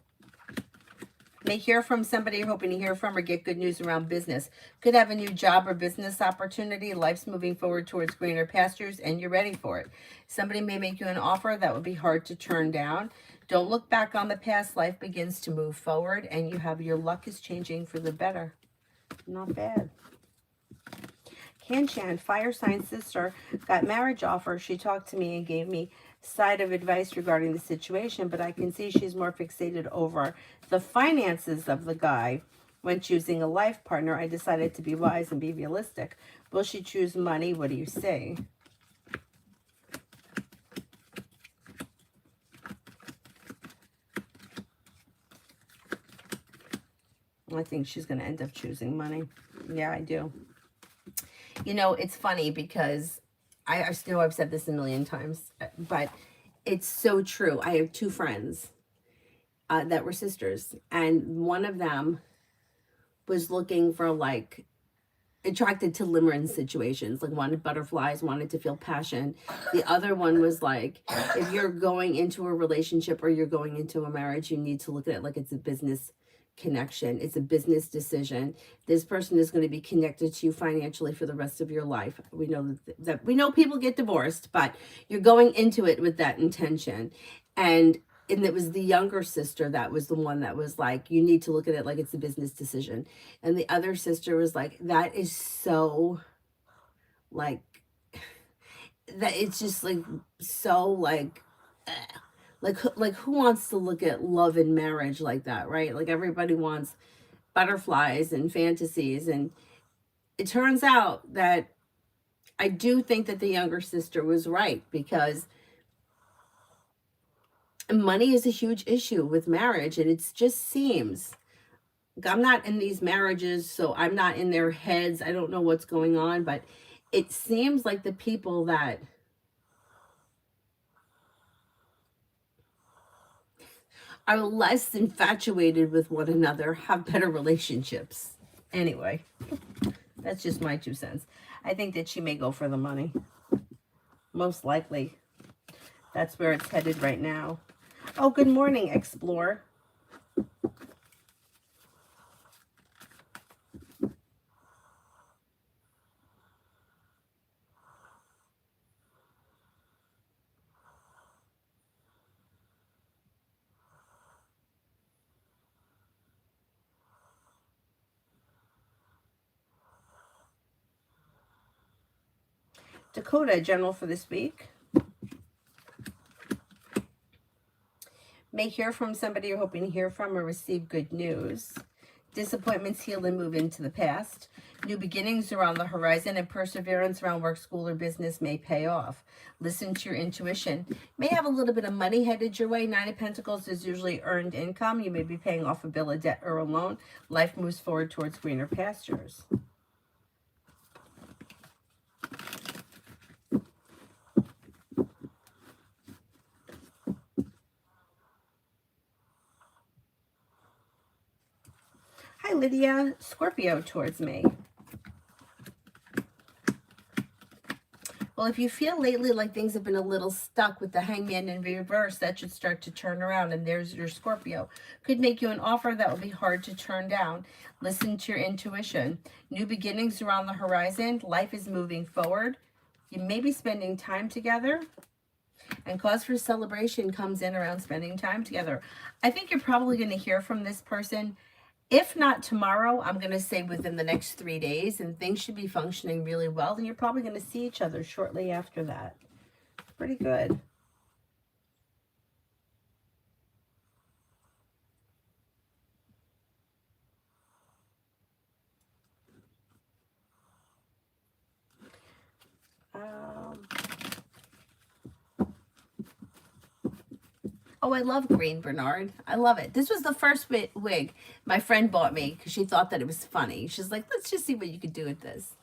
May hear from somebody you're hoping to hear from or get good news around business. Could have a new job or business opportunity. Life's moving forward towards greener pastures and you're ready for it. Somebody may make you an offer that would be hard to turn down. Don't look back on the past. Life begins to move forward and you have your luck is changing for the better. Not bad. Kanchan, fire sign sister, got marriage offer. She talked to me and gave me side of advice regarding the situation, but I can see she's more fixated over the finances of the guy. When choosing a life partner, I decided to be wise and be realistic. Will she choose money? What do you say? I think she's going to end up choosing money. Yeah, I do. You know, it's funny because I know I've said this a million times, but it's so true. I have two friends that were sisters, and one of them was looking for, like, attracted to limerence situations, like wanted butterflies, wanted to feel passion. The other one was like, if you're going into a relationship or you're going into a marriage, you need to look at it like it's a business connection. It's a business decision. This person is going to be connected to you financially for the rest of your life. We know that we know people get divorced, but you're going into it with that intention. And it was the younger sister that was the one that was like, you need to look at it like it's a business decision. And the other sister was like, that is so like, that it's just like so like like who wants to look at love and marriage like that, right? Like everybody wants butterflies and fantasies. And it turns out that I do think that the younger sister was right, because money is a huge issue with marriage. And it just seems, I'm not in these marriages, so I'm not in their heads. I don't know what's going on, but it seems like the people that are less infatuated with one another have better relationships. Anyway, that's just my 2 cents. I think that she may go for the money. Most likely. That's where it's headed right now. Oh, good morning, Explore. Dakota, general for this week. May hear from somebody you're hoping to hear from or receive good news. Disappointments heal and move into the past. New beginnings are on the horizon, and perseverance around work, school, or business may pay off. Listen to your intuition. May have a little bit of money headed your way. 9 of Pentacles is usually earned income. You may be paying off a bill of debt or a loan. Life moves forward towards greener pastures. Hi, Lydia. Scorpio towards me. Well, if you feel lately like things have been a little stuck with the Hangman in reverse, that should start to turn around. And there's your Scorpio. Could make you an offer that will be hard to turn down. Listen to your intuition. New beginnings are on the horizon. Life is moving forward. You may be spending time together. And cause for celebration comes in around spending time together. I think you're probably going to hear from this person. If not tomorrow, I'm going to say within the next 3 days, and things should be functioning really well. And you're probably going to see each other shortly after that. Pretty good. Oh, I love green, Bernard. I love it. This was the first wig my friend bought me because she thought that it was funny. She's like, let's just see what you could do with this.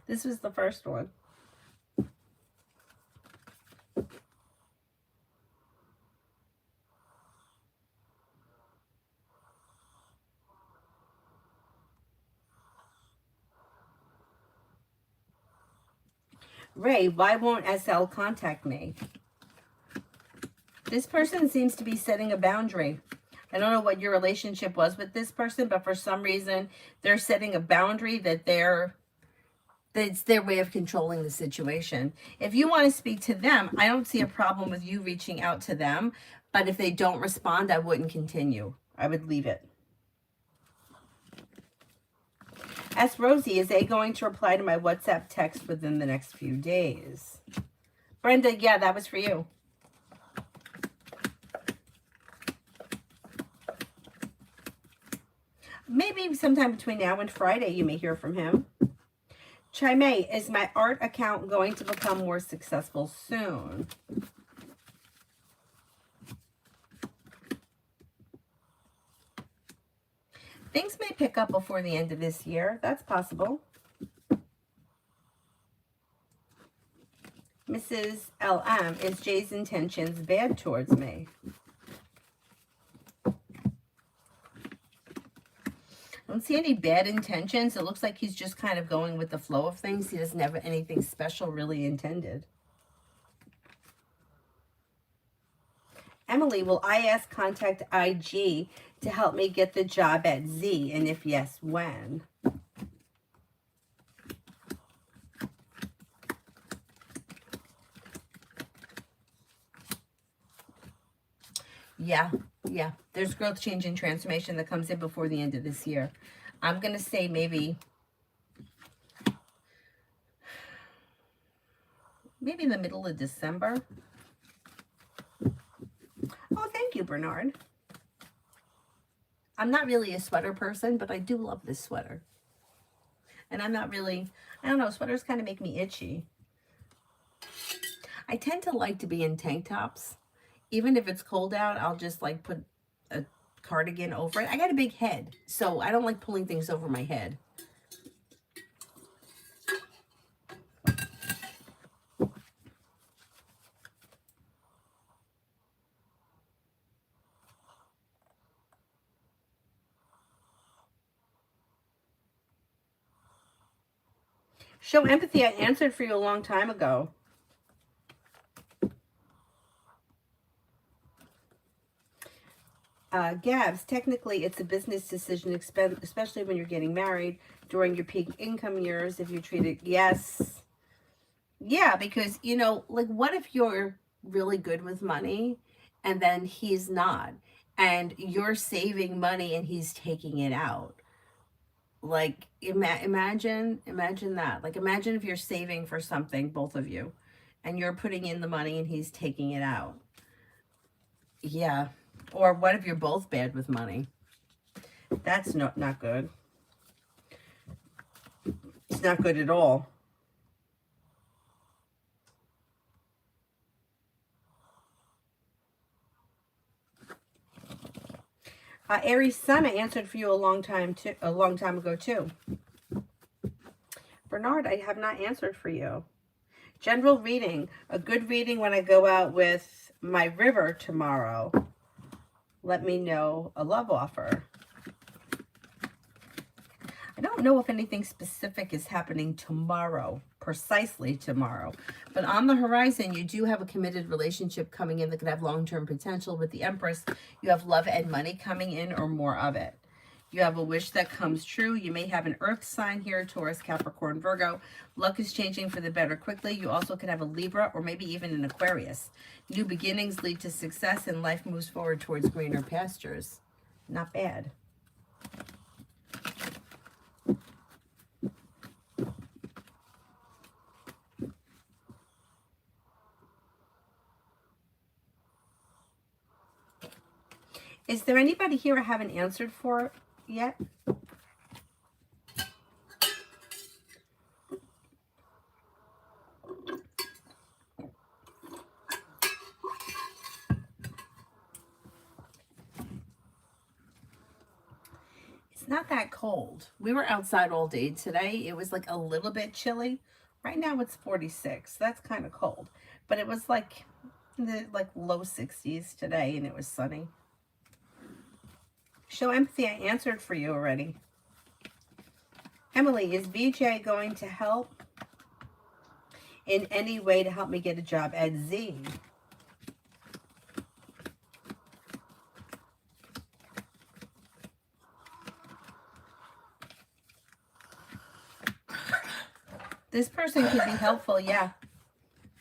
This was the first one. Ray, why won't SL contact me? This person seems to be setting a boundary. I don't know what your relationship was with this person, but for some reason, they're setting a boundary that it's their way of controlling the situation. If you want to speak to them, I don't see a problem with you reaching out to them. But if they don't respond, I wouldn't continue. I would leave it. Ask Rosie, is A going to reply to my WhatsApp text within the next few days? Brenda, yeah, that was for you. Maybe sometime between now and Friday, you may hear from him. Chime, is my art account going to become more successful soon? Things may pick up before the end of this year. That's possible. Mrs. LM, is Jay's intentions bad towards me? I don't see any bad intentions. It looks like he's just kind of going with the flow of things. He doesn't have anything special really intended. Emily, will IS contact IG to help me get the job at Z? And if yes, when? Yeah. There's growth, change, and transformation that comes in before the end of this year. I'm going to say maybe in the middle of December. Oh, thank you, Bernard. I'm not really a sweater person, but I do love this sweater. And I'm not really, I don't know, sweaters kind of make me itchy. I tend to like to be in tank tops. Even if it's cold out, I'll just like put a cardigan over it. I got a big head, so I don't like pulling things over my head. Show empathy. I answered for you a long time ago. Gabs, technically it's a business decision, especially when you're getting married during your peak income years. If you treat it, yes. Yeah, because, you know, like what if you're really good with money and then he's not, and you're saving money and he's taking it out? Like, imagine that. Like, imagine if you're saving for something, both of you, and you're putting in the money and he's taking it out. Yeah. Or what if you're both bad with money? That's not good. It's not good at all. Aries Sun, I answered for you a long time ago too. Bernard, I have not answered for you. General reading, a good reading when I go out with my river tomorrow. Let me know a love offer. I don't know if anything specific is happening tomorrow, precisely tomorrow. But on the horizon, you do have a committed relationship coming in that could have long-term potential. With the Empress, you have love and money coming in, or more of it. You have a wish that comes true. You may have an earth sign here, Taurus, Capricorn, Virgo. Luck is changing for the better quickly. You also could have a Libra or maybe even an Aquarius. New beginnings lead to success and life moves forward towards greener pastures. Not bad. Is there anybody here I haven't answered for yet? It's not that cold. We were outside all day today. It was like a little bit chilly. Right now it's 46. That's kind of cold. But it was like in the low 60s today, and it was sunny. Show empathy. I answered for you already. Emily, is VJ going to help in any way to help me get a job at Z? This person could be helpful, yeah.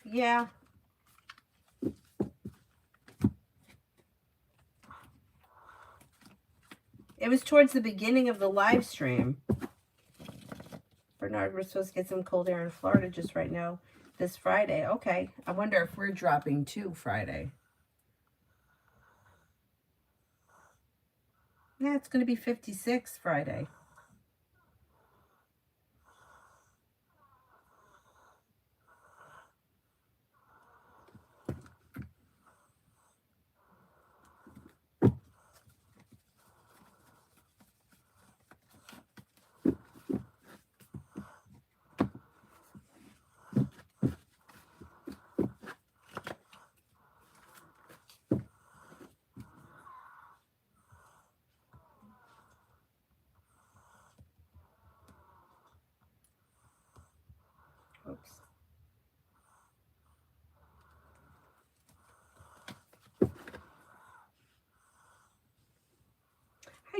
Yeah. It was towards the beginning of the live stream. Bernard, we're supposed to get some cold air in Florida just right now this Friday. Okay. I wonder if we're dropping too Friday. Yeah, it's going to be 56 Friday.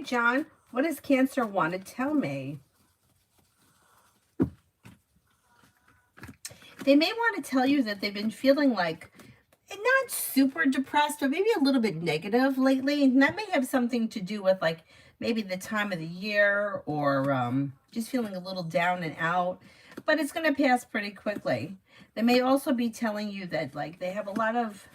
right, John. What does Cancer want to tell me? They may want to tell you that they've been feeling like not super depressed, but maybe a little bit negative lately. And that may have something to do with like maybe the time of the year or just feeling a little down and out. But it's going to pass pretty quickly. They may also be telling you that like they have a lot of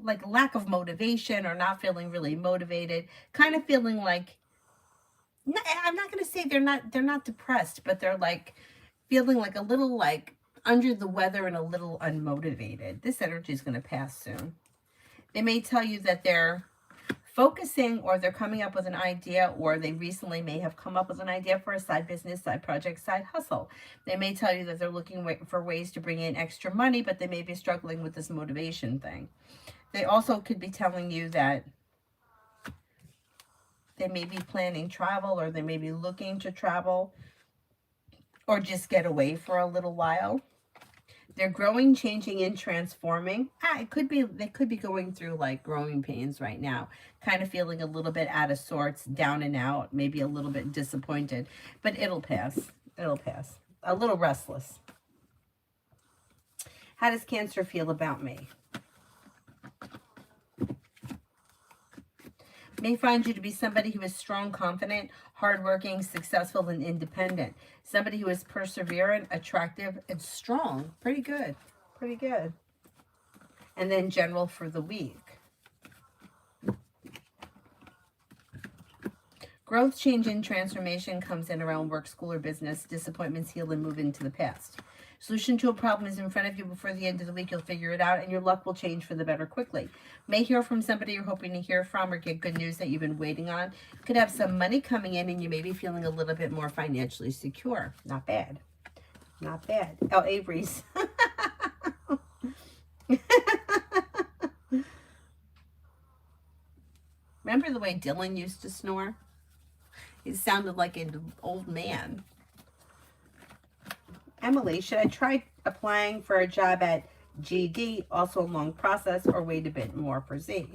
like lack of motivation or not feeling really motivated, kind of feeling like, I'm not going to say they're not depressed, but they're like feeling like a little like under the weather and a little unmotivated. This energy is going to pass soon. They may tell you that they're focusing or they're coming up with an idea, or they recently may have come up with an idea for a side business, side project, side hustle. They may tell you that they're looking for ways to bring in extra money, but they may be struggling with this motivation thing. They also could be telling you that they may be planning travel, or they may be looking to travel or just get away for a little while. They're growing, changing, and transforming. It could be, they could be going through like growing pains right now, kind of feeling a little bit out of sorts, down and out, maybe a little bit disappointed, but it'll pass. It'll pass. A little restless. How does Cancer feel about me? May find you to be somebody who is strong, confident, hardworking, successful, and independent. Somebody who is perseverant, attractive, and strong. Pretty good. Pretty good. And then general for the week. Growth, change, and transformation comes in around work, school, or business. Disappointments heal and move into the past. Solution to a problem is in front of you before the end of the week. You'll figure it out, and your luck will change for the better quickly. May hear from somebody you're hoping to hear from, or get good news that you've been waiting on. Could have some money coming in, and you may be feeling a little bit more financially secure. Not bad. Not bad. Oh, Avery's. Remember the way Dylan used to snore? He sounded like an old man. Emily, should I try applying for a job at GD, also a long process, or wait a bit more for Z?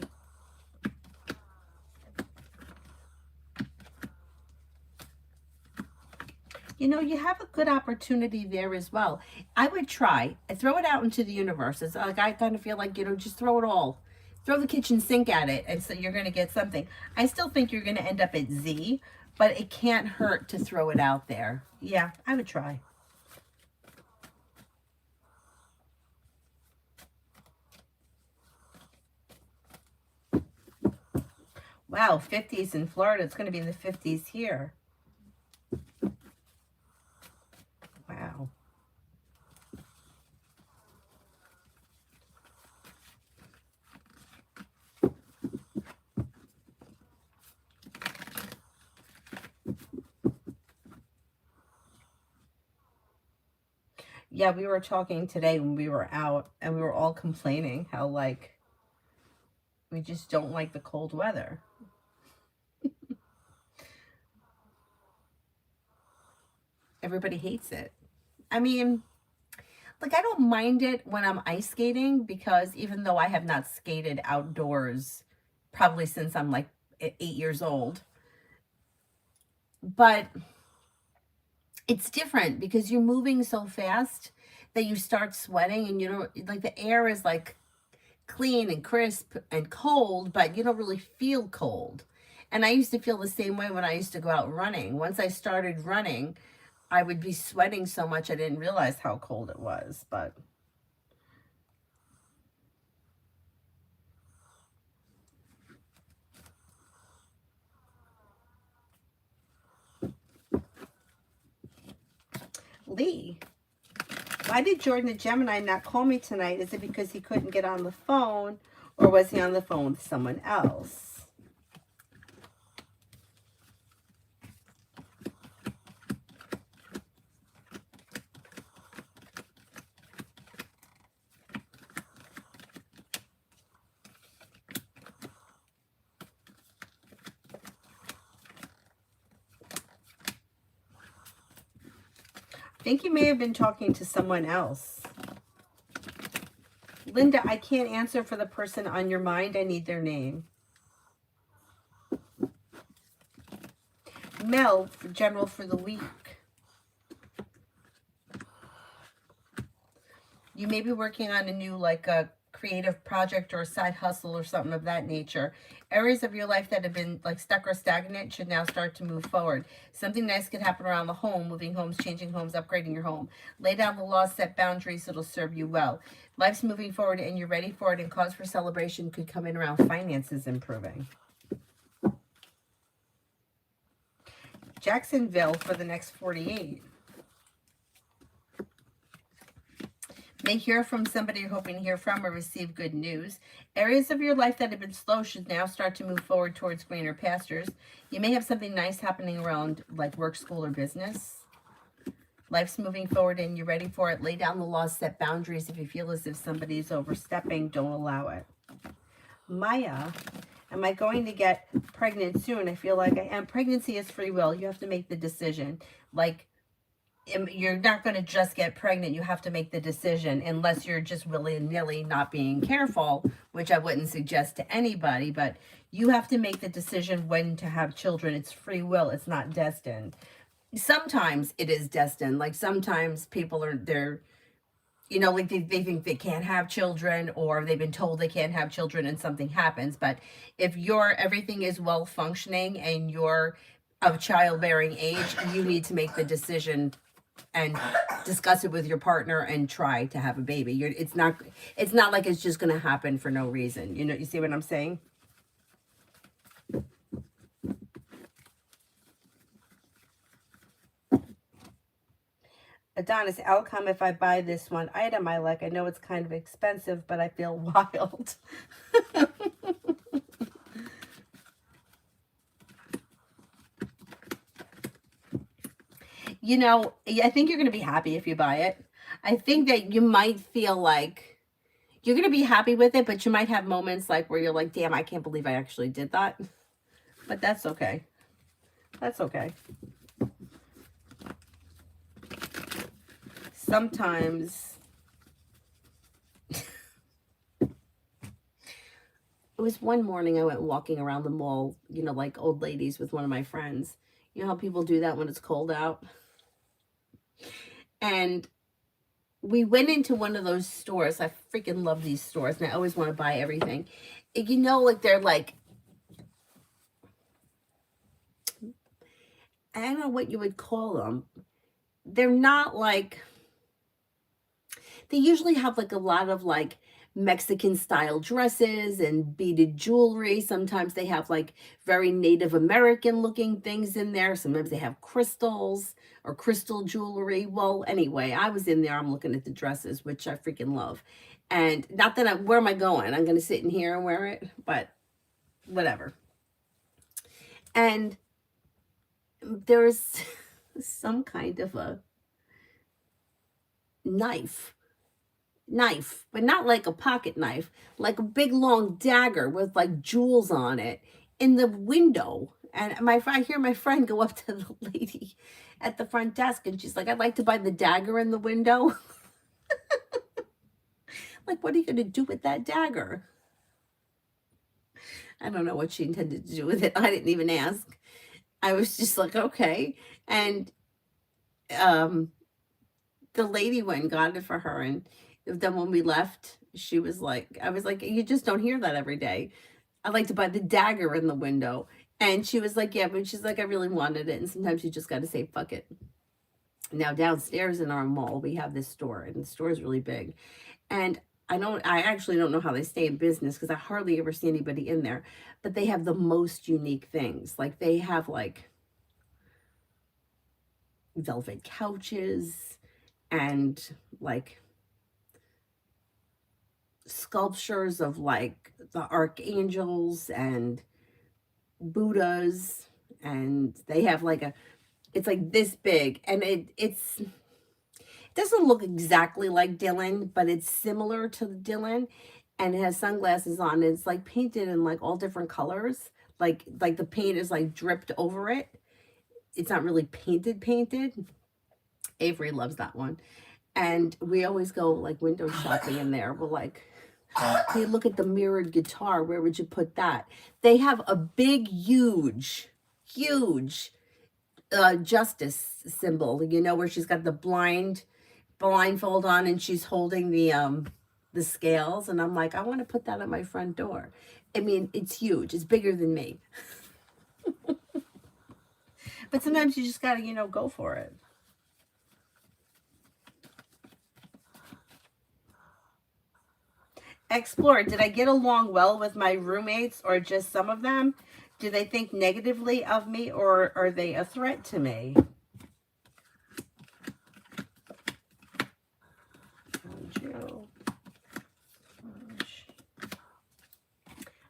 You know, you have a good opportunity there as well. I would try. Throw it out into the universe. It's like, I kind of feel like, you know, just throw it all. Throw the kitchen sink at it, and so you're going to get something. I still think you're going to end up at Z, but it can't hurt to throw it out there. Yeah, I would try. Wow, 50s in Florida. It's going to be in the 50s here. Wow. Yeah, we were talking today when we were out, and we were all complaining how, like, we just don't like the cold weather. Everybody hates it. I mean, like, I don't mind it when I'm ice skating, because even though I have not skated outdoors probably since I'm like 8 years old, but it's different because you're moving so fast that you start sweating, and you don't, like, the air is like clean and crisp and cold, but you don't really feel cold. And I used to feel the same way when I used to go out running. Once I started running, I would be sweating so much I didn't realize how cold it was, but Lee, why did Jordan the Gemini not call me tonight? Is it because he couldn't get on the phone, or was he on the phone with someone else? I think you may have been talking to someone else. Linda, I can't answer for the person on your mind. I need their name. Mel, for general for the week. You may be working on a new, like a creative project or a side hustle or something of that nature. Areas of your life that have been like stuck or stagnant should now start to move forward. Something nice could happen around the home, moving homes, changing homes, upgrading your home. Lay down the laws, set boundaries, it'll serve you well. Life's moving forward and you're ready for it, and cause for celebration could come in around finances improving. Jacksonville for the next 48. May hear from somebody you're hoping to hear from or receive good news. Areas of your life that have been slow should now start to move forward towards greener pastures. You may have something nice happening around like work, school, or business. Life's moving forward and you're ready for it. Lay down the laws, set boundaries. If you feel as if somebody's overstepping, don't allow it. Maya, am I going to get pregnant soon? I feel like I am. Pregnancy is free will. You have to make the decision. Like, you're not going to just get pregnant. You have to make the decision, unless you're just willy-nilly not being careful, which I wouldn't suggest to anybody. But you have to make the decision when to have children. It's free will. It's not destined. Sometimes it is destined. Like sometimes people are, they're, you know, like they think they can't have children, or they've been told they can't have children and something happens. But if everything is well functioning and you're of childbearing age, you need to make the decision and discuss it with your partner and try to have a baby. It's not like it's just going to happen for no reason. You know, you see what I'm saying? Adonis, outcome if I buy this one item I like. I know it's kind of expensive, but I feel wild. You know, I think you're going to be happy if you buy it. I think that you might feel like you're going to be happy with it, but you might have moments like where you're like, damn, I can't believe I actually did that. But that's okay. That's okay. Sometimes it was one morning I went walking around the mall, you know, like old ladies with one of my friends. You know how people do that when it's cold out? And we went into one of those stores. I freaking love these stores, and I always want to buy everything. You know, like they're like, I don't know what you would call them. They're not like, they usually have like a lot of like Mexican style dresses and beaded jewelry. Sometimes they have like very Native American looking things in there. Sometimes they have crystals or crystal jewelry. Well, anyway, I was in there. I'm looking at the dresses, which I freaking love. And not that where am I going? I'm going to sit in here and wear it, but whatever. And there's some kind of a knife, but not like a pocket knife, like a big long dagger with like jewels on it in the window. And I hear my friend go up to the lady at the front desk, and she's like, I'd like to buy the dagger in the window. Like, what are you going to do with that dagger? I don't know what she intended to do with it. I didn't even ask. I was just like, okay. And the lady went and got it for her. And then when we left, she was like, I was like, you just don't hear that every day. I'd like to buy the dagger in the window. And she was like, yeah, but she's like, I really wanted it. And sometimes you just got to say, fuck it. Now downstairs in our mall, we have this store, and the store is really big. And I actually don't know how they stay in business, because I hardly ever see anybody in there, but they have the most unique things. Like they have like velvet couches and like sculptures of like the archangels and Buddhas, and they have like it's like this big, and it doesn't look exactly like Dylan, but it's similar to Dylan, and it has sunglasses on. It's like painted in like all different colors, like the paint is like dripped over it. It's not really painted. Avery loves that one. And we always go like window shopping in there. We're like, hey, look at the mirrored guitar. Where would you put that? They have a big, huge justice symbol, you know, where she's got the blindfold on and she's holding the scales, and I'm like, I want to put that on my front door. I mean, it's huge. It's bigger than me. But sometimes you just got to, you know, go for it. Explore. Did I get along well with my roommates or just some of them? Do they think negatively of me or are they a threat to me?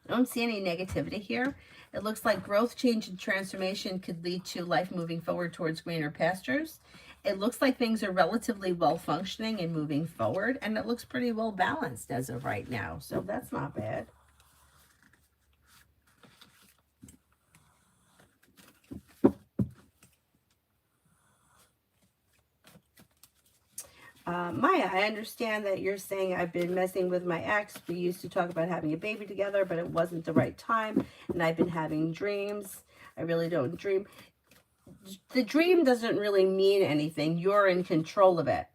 I don't see any negativity here. It looks like growth, change, and transformation could lead to life moving forward towards greener pastures. It looks like things are relatively well functioning and moving forward, and it looks pretty well balanced as of right now. So that's not bad. Maya, I understand that you're saying I've been messing with my ex. We used to talk about having a baby together, but it wasn't the right time. And I've been having dreams. I really don't dream. The dream doesn't really mean anything. You're in control of it.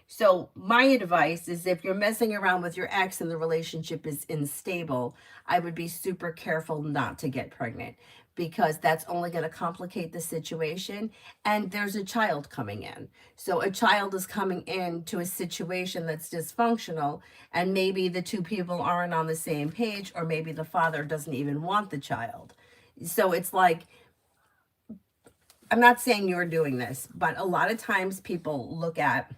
So my advice is if you're messing around with your ex and the relationship is unstable, I would be super careful not to get pregnant because that's only going to complicate the situation. And there's a child coming in. So a child is coming into a situation that's dysfunctional, and maybe the two people aren't on the same page, or maybe the father doesn't even want the child. So it's like, I'm not saying you're doing this, but a lot of times people look at,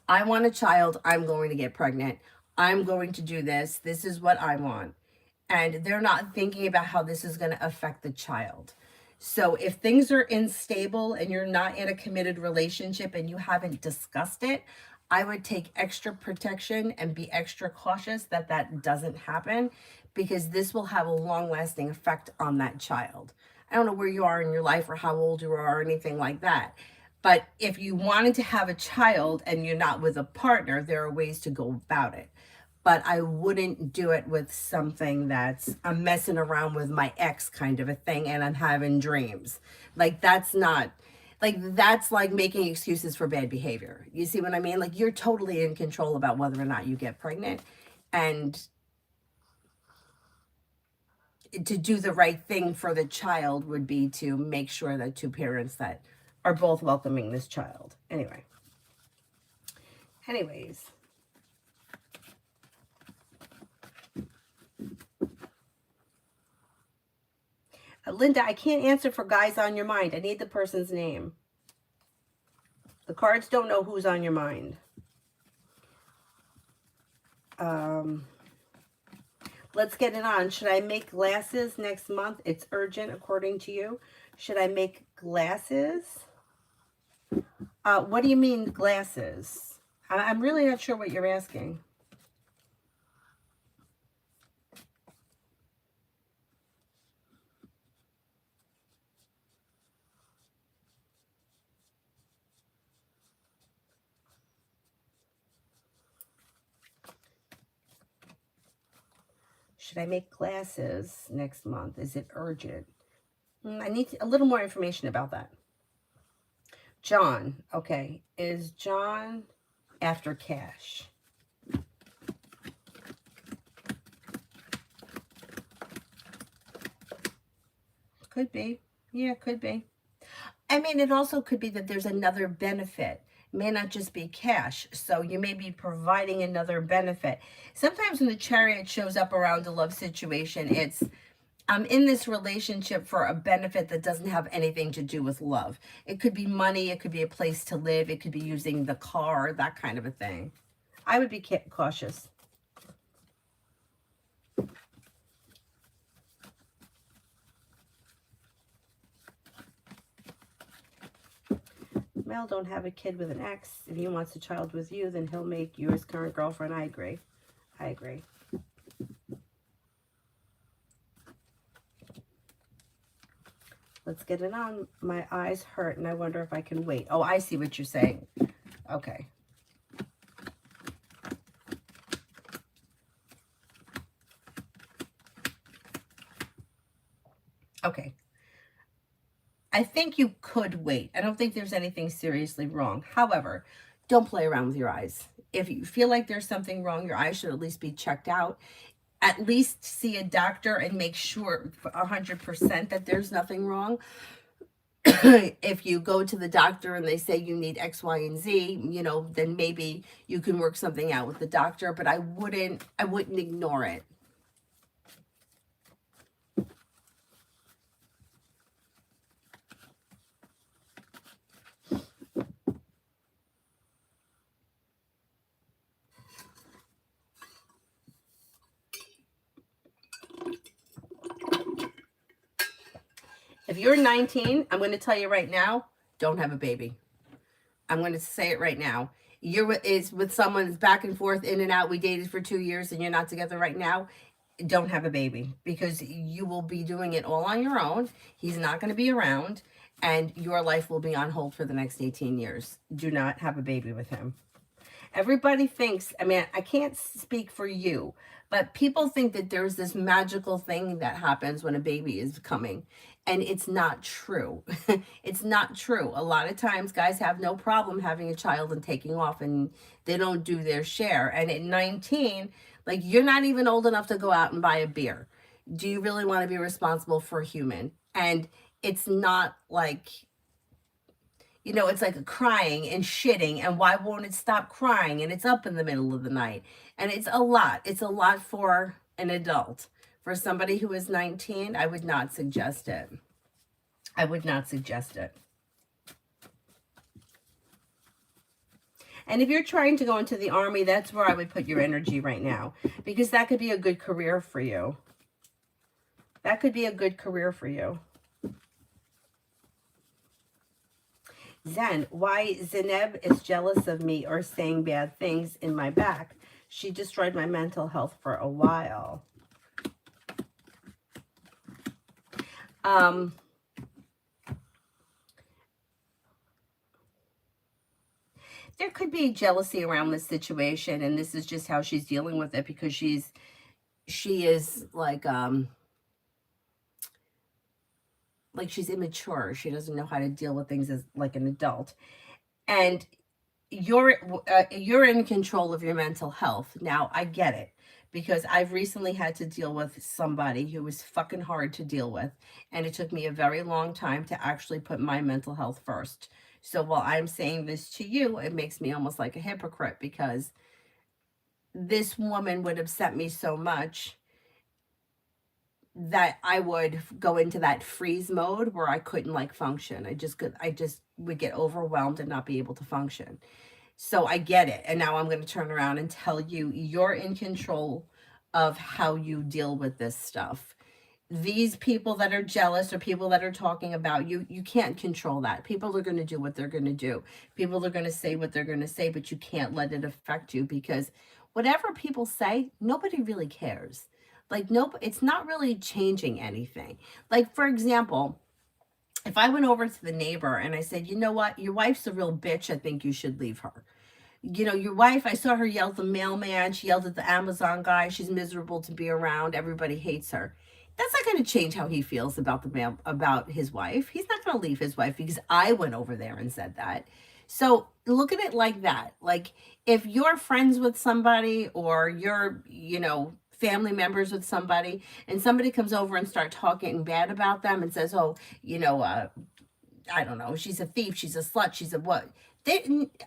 I want a child, I'm going to get pregnant, I'm going to do this, this is what I want. And they're not thinking about how this is going to affect the child. So if things are unstable and you're not in a committed relationship and you haven't discussed it, I would take extra protection and be extra cautious that that doesn't happen, because this will have a long-lasting effect on that child. I don't know where you are in your life or how old you are or anything like that. But if you wanted to have a child and you're not with a partner, there are ways to go about it. But I wouldn't do it with something that's I'm messing around with my ex kind of a thing and I'm having dreams. Like that's not, like that's like making excuses for bad behavior. You see what I mean? Like you're totally in control about whether or not you get pregnant, and to do the right thing for the child would be to make sure that two parents that are both welcoming this child. Anyways. Linda, I can't answer for guys on your mind. I need the person's name. The cards don't know who's on your mind. Let's get it on. Should I make glasses next month? It's urgent, according to you. Should I make glasses? What do you mean glasses? I'm really not sure what you're asking. Should I make glasses next month? Is it urgent? I need a little more information about that. John, okay. Is John after cash? Could be. Yeah, could be. I mean, it also could be that there's another benefit. It may not just be cash. So you may be providing another benefit. Sometimes when the Chariot shows up around a love situation, it's I'm in this relationship for a benefit that doesn't have anything to do with love. It could be money. It could be a place to live. It could be using the car, that kind of a thing. I would be cautious. Mel don't have a kid with an ex. If he wants a child with you, then he'll make you his current girlfriend. I agree. I agree. Let's get it on. My eyes hurt and I wonder if I can wait. Oh, I see what you're saying. Okay. Okay. I think you could wait. I don't think there's anything seriously wrong. However, don't play around with your eyes. If you feel like there's something wrong, your eyes should at least be checked out. At least see a doctor and make sure 100% that there's nothing wrong. If you go to the doctor and they say you need X, Y, and Z, then maybe you can work something out with the doctor, but I wouldn't ignore it. If you're 19, I'm going to tell you right now, don't have a baby. I'm going to say it right now. You're with someone that's back and forth, in and out. We dated for 2 years and you're not together right now. Don't have a baby, because you will be doing it all on your own. He's not going to be around and your life will be on hold for the next 18 years. Do not have a baby with him. Everybody thinks, I mean, I can't speak for you, but people think that there's this magical thing that happens when a baby is coming. And it's not true. It's not true. A lot of times guys have no problem having a child and taking off, and they don't do their share. And at 19, like, you're not even old enough to go out and buy a beer. Do you really want to be responsible for a human? And it's not like, it's like crying and shitting, and why won't it stop crying? And it's up in the middle of the night. And it's a lot. It's a lot for an adult. For somebody who is 19, I would not suggest it. I would not suggest it. And if you're trying to go into the Army, that's where I would put your energy right now, because that could be a good career for you. That could be a good career for you. Zen, why Zeneb is jealous of me or saying bad things in my back. She destroyed my mental health for a while. There could be jealousy around this situation, and this is just how she's dealing with it, because she is like she's immature. She doesn't know how to deal with things as like an adult. And you're in control of your mental health. Now, I get it, because I've recently had to deal with somebody who was fucking hard to deal with, and it took me a very long time to actually put my mental health first. So while I'm saying this to you, it makes me almost like a hypocrite, because this woman would upset me so much that I would go into that freeze mode where I couldn't like function. I just would get overwhelmed and not be able to function. So I get it. And now I'm going to turn around and tell you, you're in control of how you deal with this stuff. These people that are jealous, or people that are talking about you, you can't control that. People are going to do what they're going to do. People are going to say what they're going to say, but you can't let it affect you, because whatever people say, nobody really cares. Like, nope, it's not really changing anything. Like, for example, if I went over to the neighbor and I said, you know what, your wife's a real bitch, I think you should leave her. Your wife, I saw her yell at the mailman, she yelled at the Amazon guy, she's miserable to be around, everybody hates her. That's not going to change how he feels about about his wife. He's not going to leave his wife because I went over there and said that. So look at it like that. Like, if you're friends with somebody, or you're, family members with somebody, and somebody comes over and start talking bad about them and says, oh, I don't know, she's a thief, she's a slut, she's a what?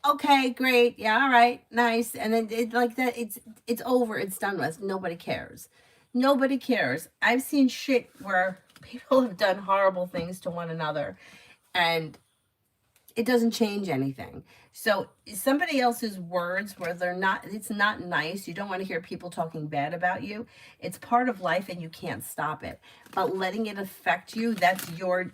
Okay, great, yeah, all right, nice. And then it's over, it's done with. Nobody cares. Nobody cares. I've seen shit where people have done horrible things to one another, and it doesn't change anything. So somebody else's words, where it's not nice. You don't want to hear people talking bad about you. It's part of life and you can't stop it. But letting it affect you, that's your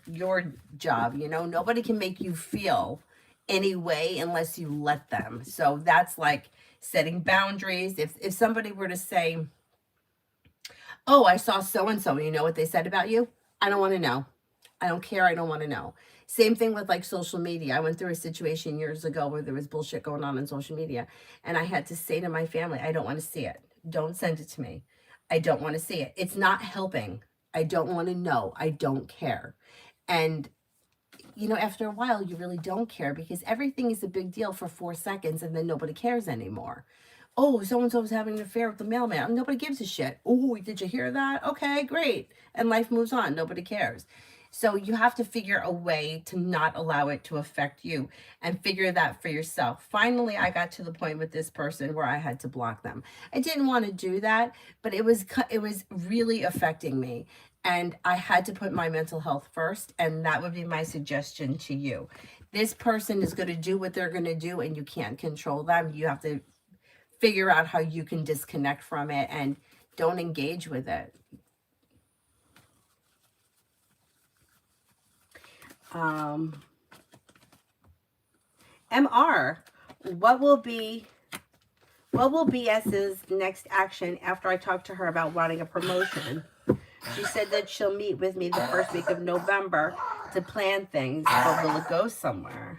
job. Nobody can make you feel any way unless you let them. So that's like setting boundaries. If somebody were to say, oh, I saw so-and-so, and you know what they said about you? I don't want to know. I don't care. I don't want to know. Same thing with like social media. I went through a situation years ago where there was bullshit going on social media, and I had to say to my family, I don't want to see it. Don't send it to me. I don't want to see it. It's not helping. I don't want to know. I don't care. And you know, after a while, you really don't care because everything is a big deal for 4 seconds and then nobody cares anymore. Oh, so-and-so was having an affair with the mailman. Nobody gives a shit. Oh, did you hear that? Okay, great. And life moves on. Nobody cares. So you have to figure a way to not allow it to affect you and figure that for yourself. Finally, I got to the point with this person where I had to block them. I didn't want to do that, but it was really affecting me. And I had to put my mental health first, and that would be my suggestion to you. This person is going to do what they're going to do, and you can't control them. You have to figure out how you can disconnect from it and don't engage with it. MR, what will be BS's next action after I talk to her about wanting a promotion? She said that she'll meet with me the first week of November to plan things, but will it go somewhere?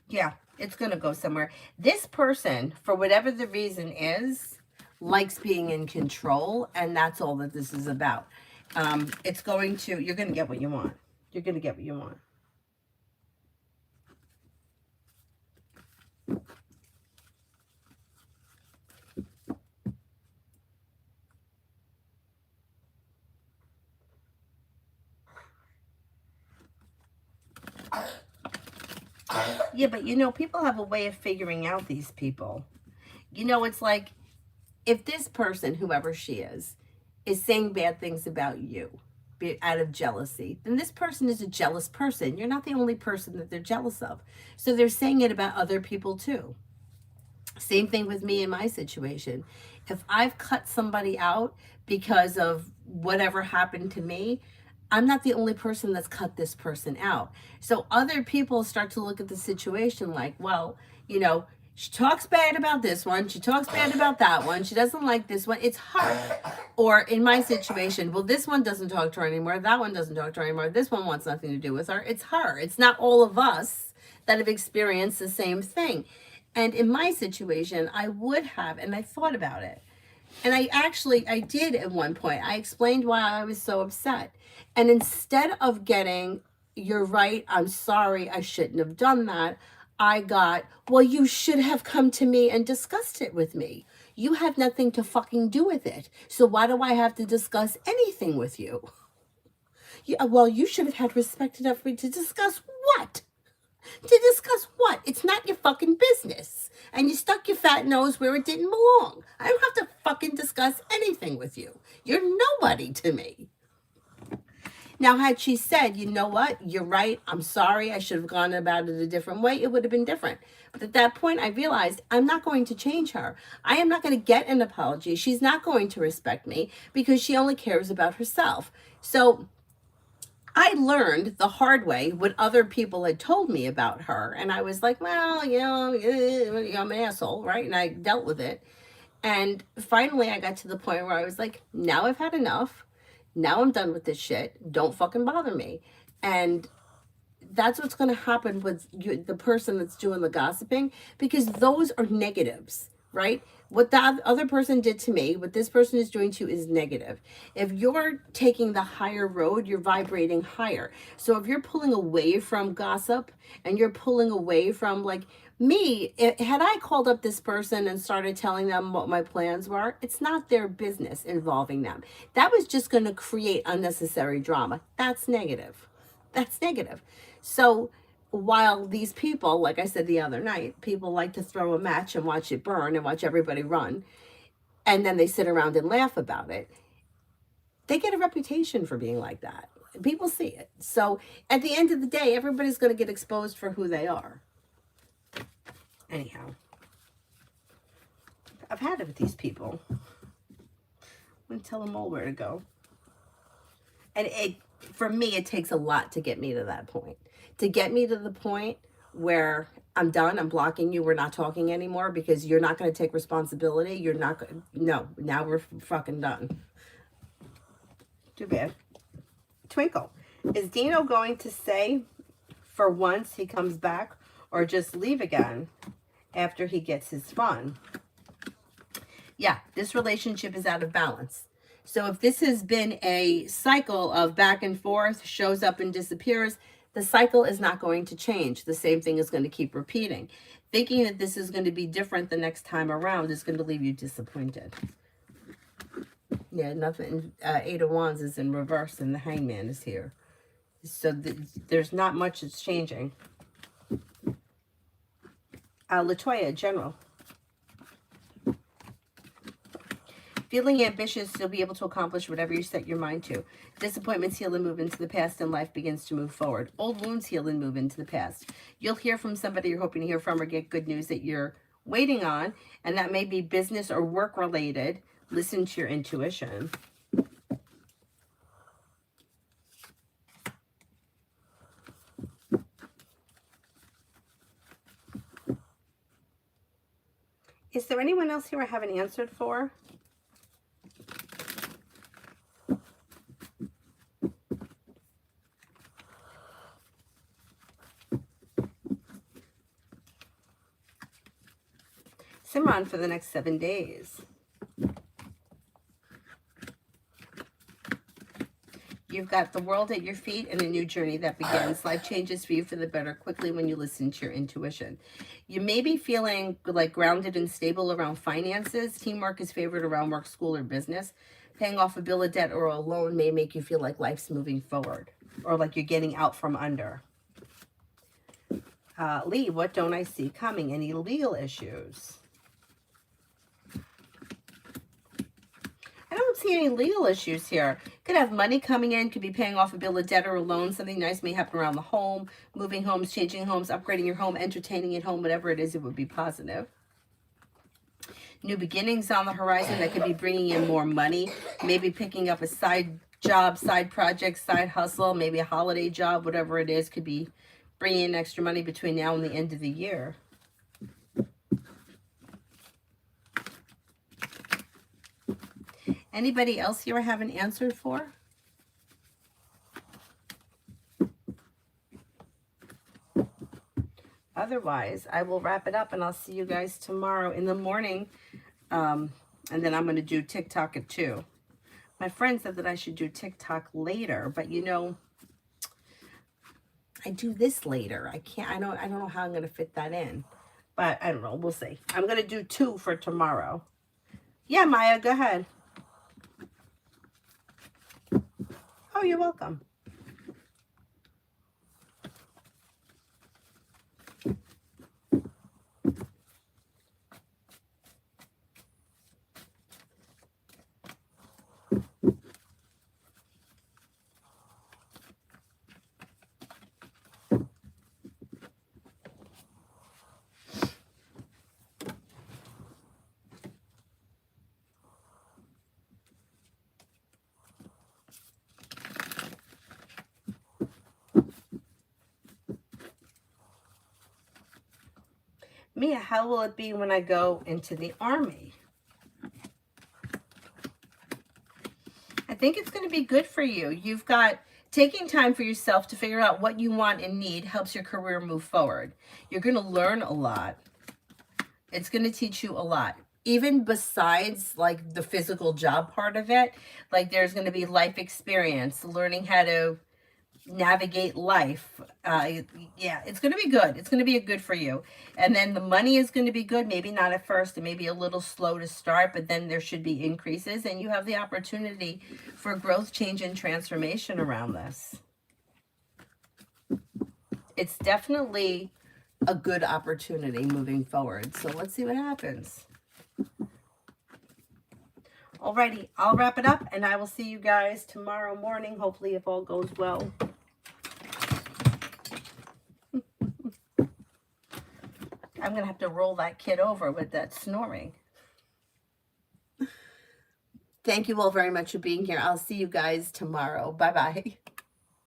Yeah, it's going to go somewhere. This person, for whatever the reason is, likes being in control, and that's all that this is about. It's going to, you're going to get what you want. You're going to get what you want. Yeah, but you know, people have a way of figuring out these people. You know, it's like if this person, whoever she is saying bad things about you out of jealousy, then this person is a jealous person. You're not the only person that they're jealous of. So they're saying it about other people too. Same thing with me in my situation. If I've cut somebody out because of whatever happened to me, I'm not the only person that's cut this person out. So other people start to look at the situation like, well, you know, she talks bad about this one. She talks bad about that one. She doesn't like this one. It's her. Or in my situation, well, this one doesn't talk to her anymore. That one doesn't talk to her anymore. This one wants nothing to do with her. It's her. It's not all of us that have experienced the same thing. And in my situation, I would have, and I thought about it. And I did at one point. I explained why I was so upset. And instead of getting, you're right, I'm sorry, I shouldn't have done that, I got, well, you should have come to me and discussed it with me. You had nothing to fucking do with it. So why do I have to discuss anything with you? Yeah, well, you should have had respect enough for me to discuss what? To discuss what? It's not your fucking business. And you stuck your fat nose where it didn't belong. I don't have to fucking discuss anything with you. You're nobody to me. Now, had she said, you know what, you're right, I'm sorry, I should have gone about it a different way, it would have been different. But at that point, I realized I'm not going to change her. I am not going to get an apology. She's not going to respect me because she only cares about herself. So I learned the hard way what other people had told me about her. And I was like, well, you know, I'm an asshole, right? And I dealt with it. And finally, I got to the point where I was like, now I've had enough. Now I'm done with this shit. Don't fucking bother me. And that's what's going to happen with you, the person that's doing the gossiping, because those are negatives, right? What that other person did to me, what this person is doing to you is negative. If you're taking the higher road, you're vibrating higher. So if you're pulling away from gossip and you're pulling away from, like me, had I called up this person and started telling them what my plans were, it's not their business involving them. That was just going to create unnecessary drama. That's negative. That's negative. So while these people, like I said the other night, people like to throw a match and watch it burn and watch everybody run, and then they sit around and laugh about it, they get a reputation for being like that. People see it. So at the end of the day, everybody's going to get exposed for who they are. Anyhow, I've had it with these people. I'm going to tell them all where to go. And for me, it takes a lot to get me to that point. To get me to the point where I'm done, I'm blocking you, we're not talking anymore because you're not going to take responsibility. You're not going to, no, now we're fucking done. Too bad. Twinkle, is Dino going to say for once he comes back or just leave again after he gets his fun? Yeah, this relationship is out of balance. So if this has been a cycle of back and forth, shows up and disappears, the cycle is not going to change. The same thing is going to keep repeating. Thinking that this is going to be different the next time around is going to leave you disappointed. Yeah, nothing. Eight of Wands is in reverse and the Hangman is here. So there's not much that's changing. Latoya, General. Feeling ambitious, you'll be able to accomplish whatever you set your mind to. Disappointments heal and move into the past, and life begins to move forward. Old wounds heal and move into the past. You'll hear from somebody you're hoping to hear from, or get good news that you're waiting on, and that may be business or work related. Listen to your intuition. Is there anyone else here I haven't answered for? Simran for the next 7 days. You've got the world at your feet and a new journey that begins. Life changes for you for the better quickly when you listen to your intuition. You may be feeling like grounded and stable around finances. Teamwork is favored around work, school, or business. Paying off a bill of debt or a loan may make you feel like life's moving forward or like you're getting out from under. Lee, what don't I see coming? Any legal issues? I don't see any legal issues here. Could have money coming in, could be paying off a bill of debt or a loan. Something nice may happen around the home, moving homes, changing homes, upgrading your home, entertaining at home, whatever it is, it would be positive. New beginnings on the horizon that could be bringing in more money, maybe picking up a side job, side project, side hustle, maybe a holiday job, whatever it is, could be bringing in extra money between now and the end of the year. Anybody else here I haven't answered for? Otherwise, I will wrap it up and I'll see you guys tomorrow in the morning. And then I'm going to do TikTok at 2. My friend said that I should do TikTok later, but you know, I do this later. I don't know how I'm going to fit that in, but I don't know. We'll see. I'm going to do 2 for tomorrow. Yeah, Maya, go ahead. Oh, you're welcome. Mia, how will it be when I go into the army? I think it's going to be good for you. You've got taking time for yourself to figure out what you want and need helps your career move forward. You're going to learn a lot. It's going to teach you a lot. Even besides like the physical job part of it, like there's going to be life experience, learning how to navigate life. Yeah, it's going to be good. It's going to be good for you. And then the money is going to be good. Maybe not at first. It may be a little slow to start, but then there should be increases and you have the opportunity for growth, change, and transformation around this. It's definitely a good opportunity moving forward. So let's see what happens. Alrighty, I'll wrap it up and I will see you guys tomorrow morning. Hopefully if all goes well. I'm going to have to roll that kid over with that snoring. Thank you all very much for being here. I'll see you guys tomorrow. Bye-bye.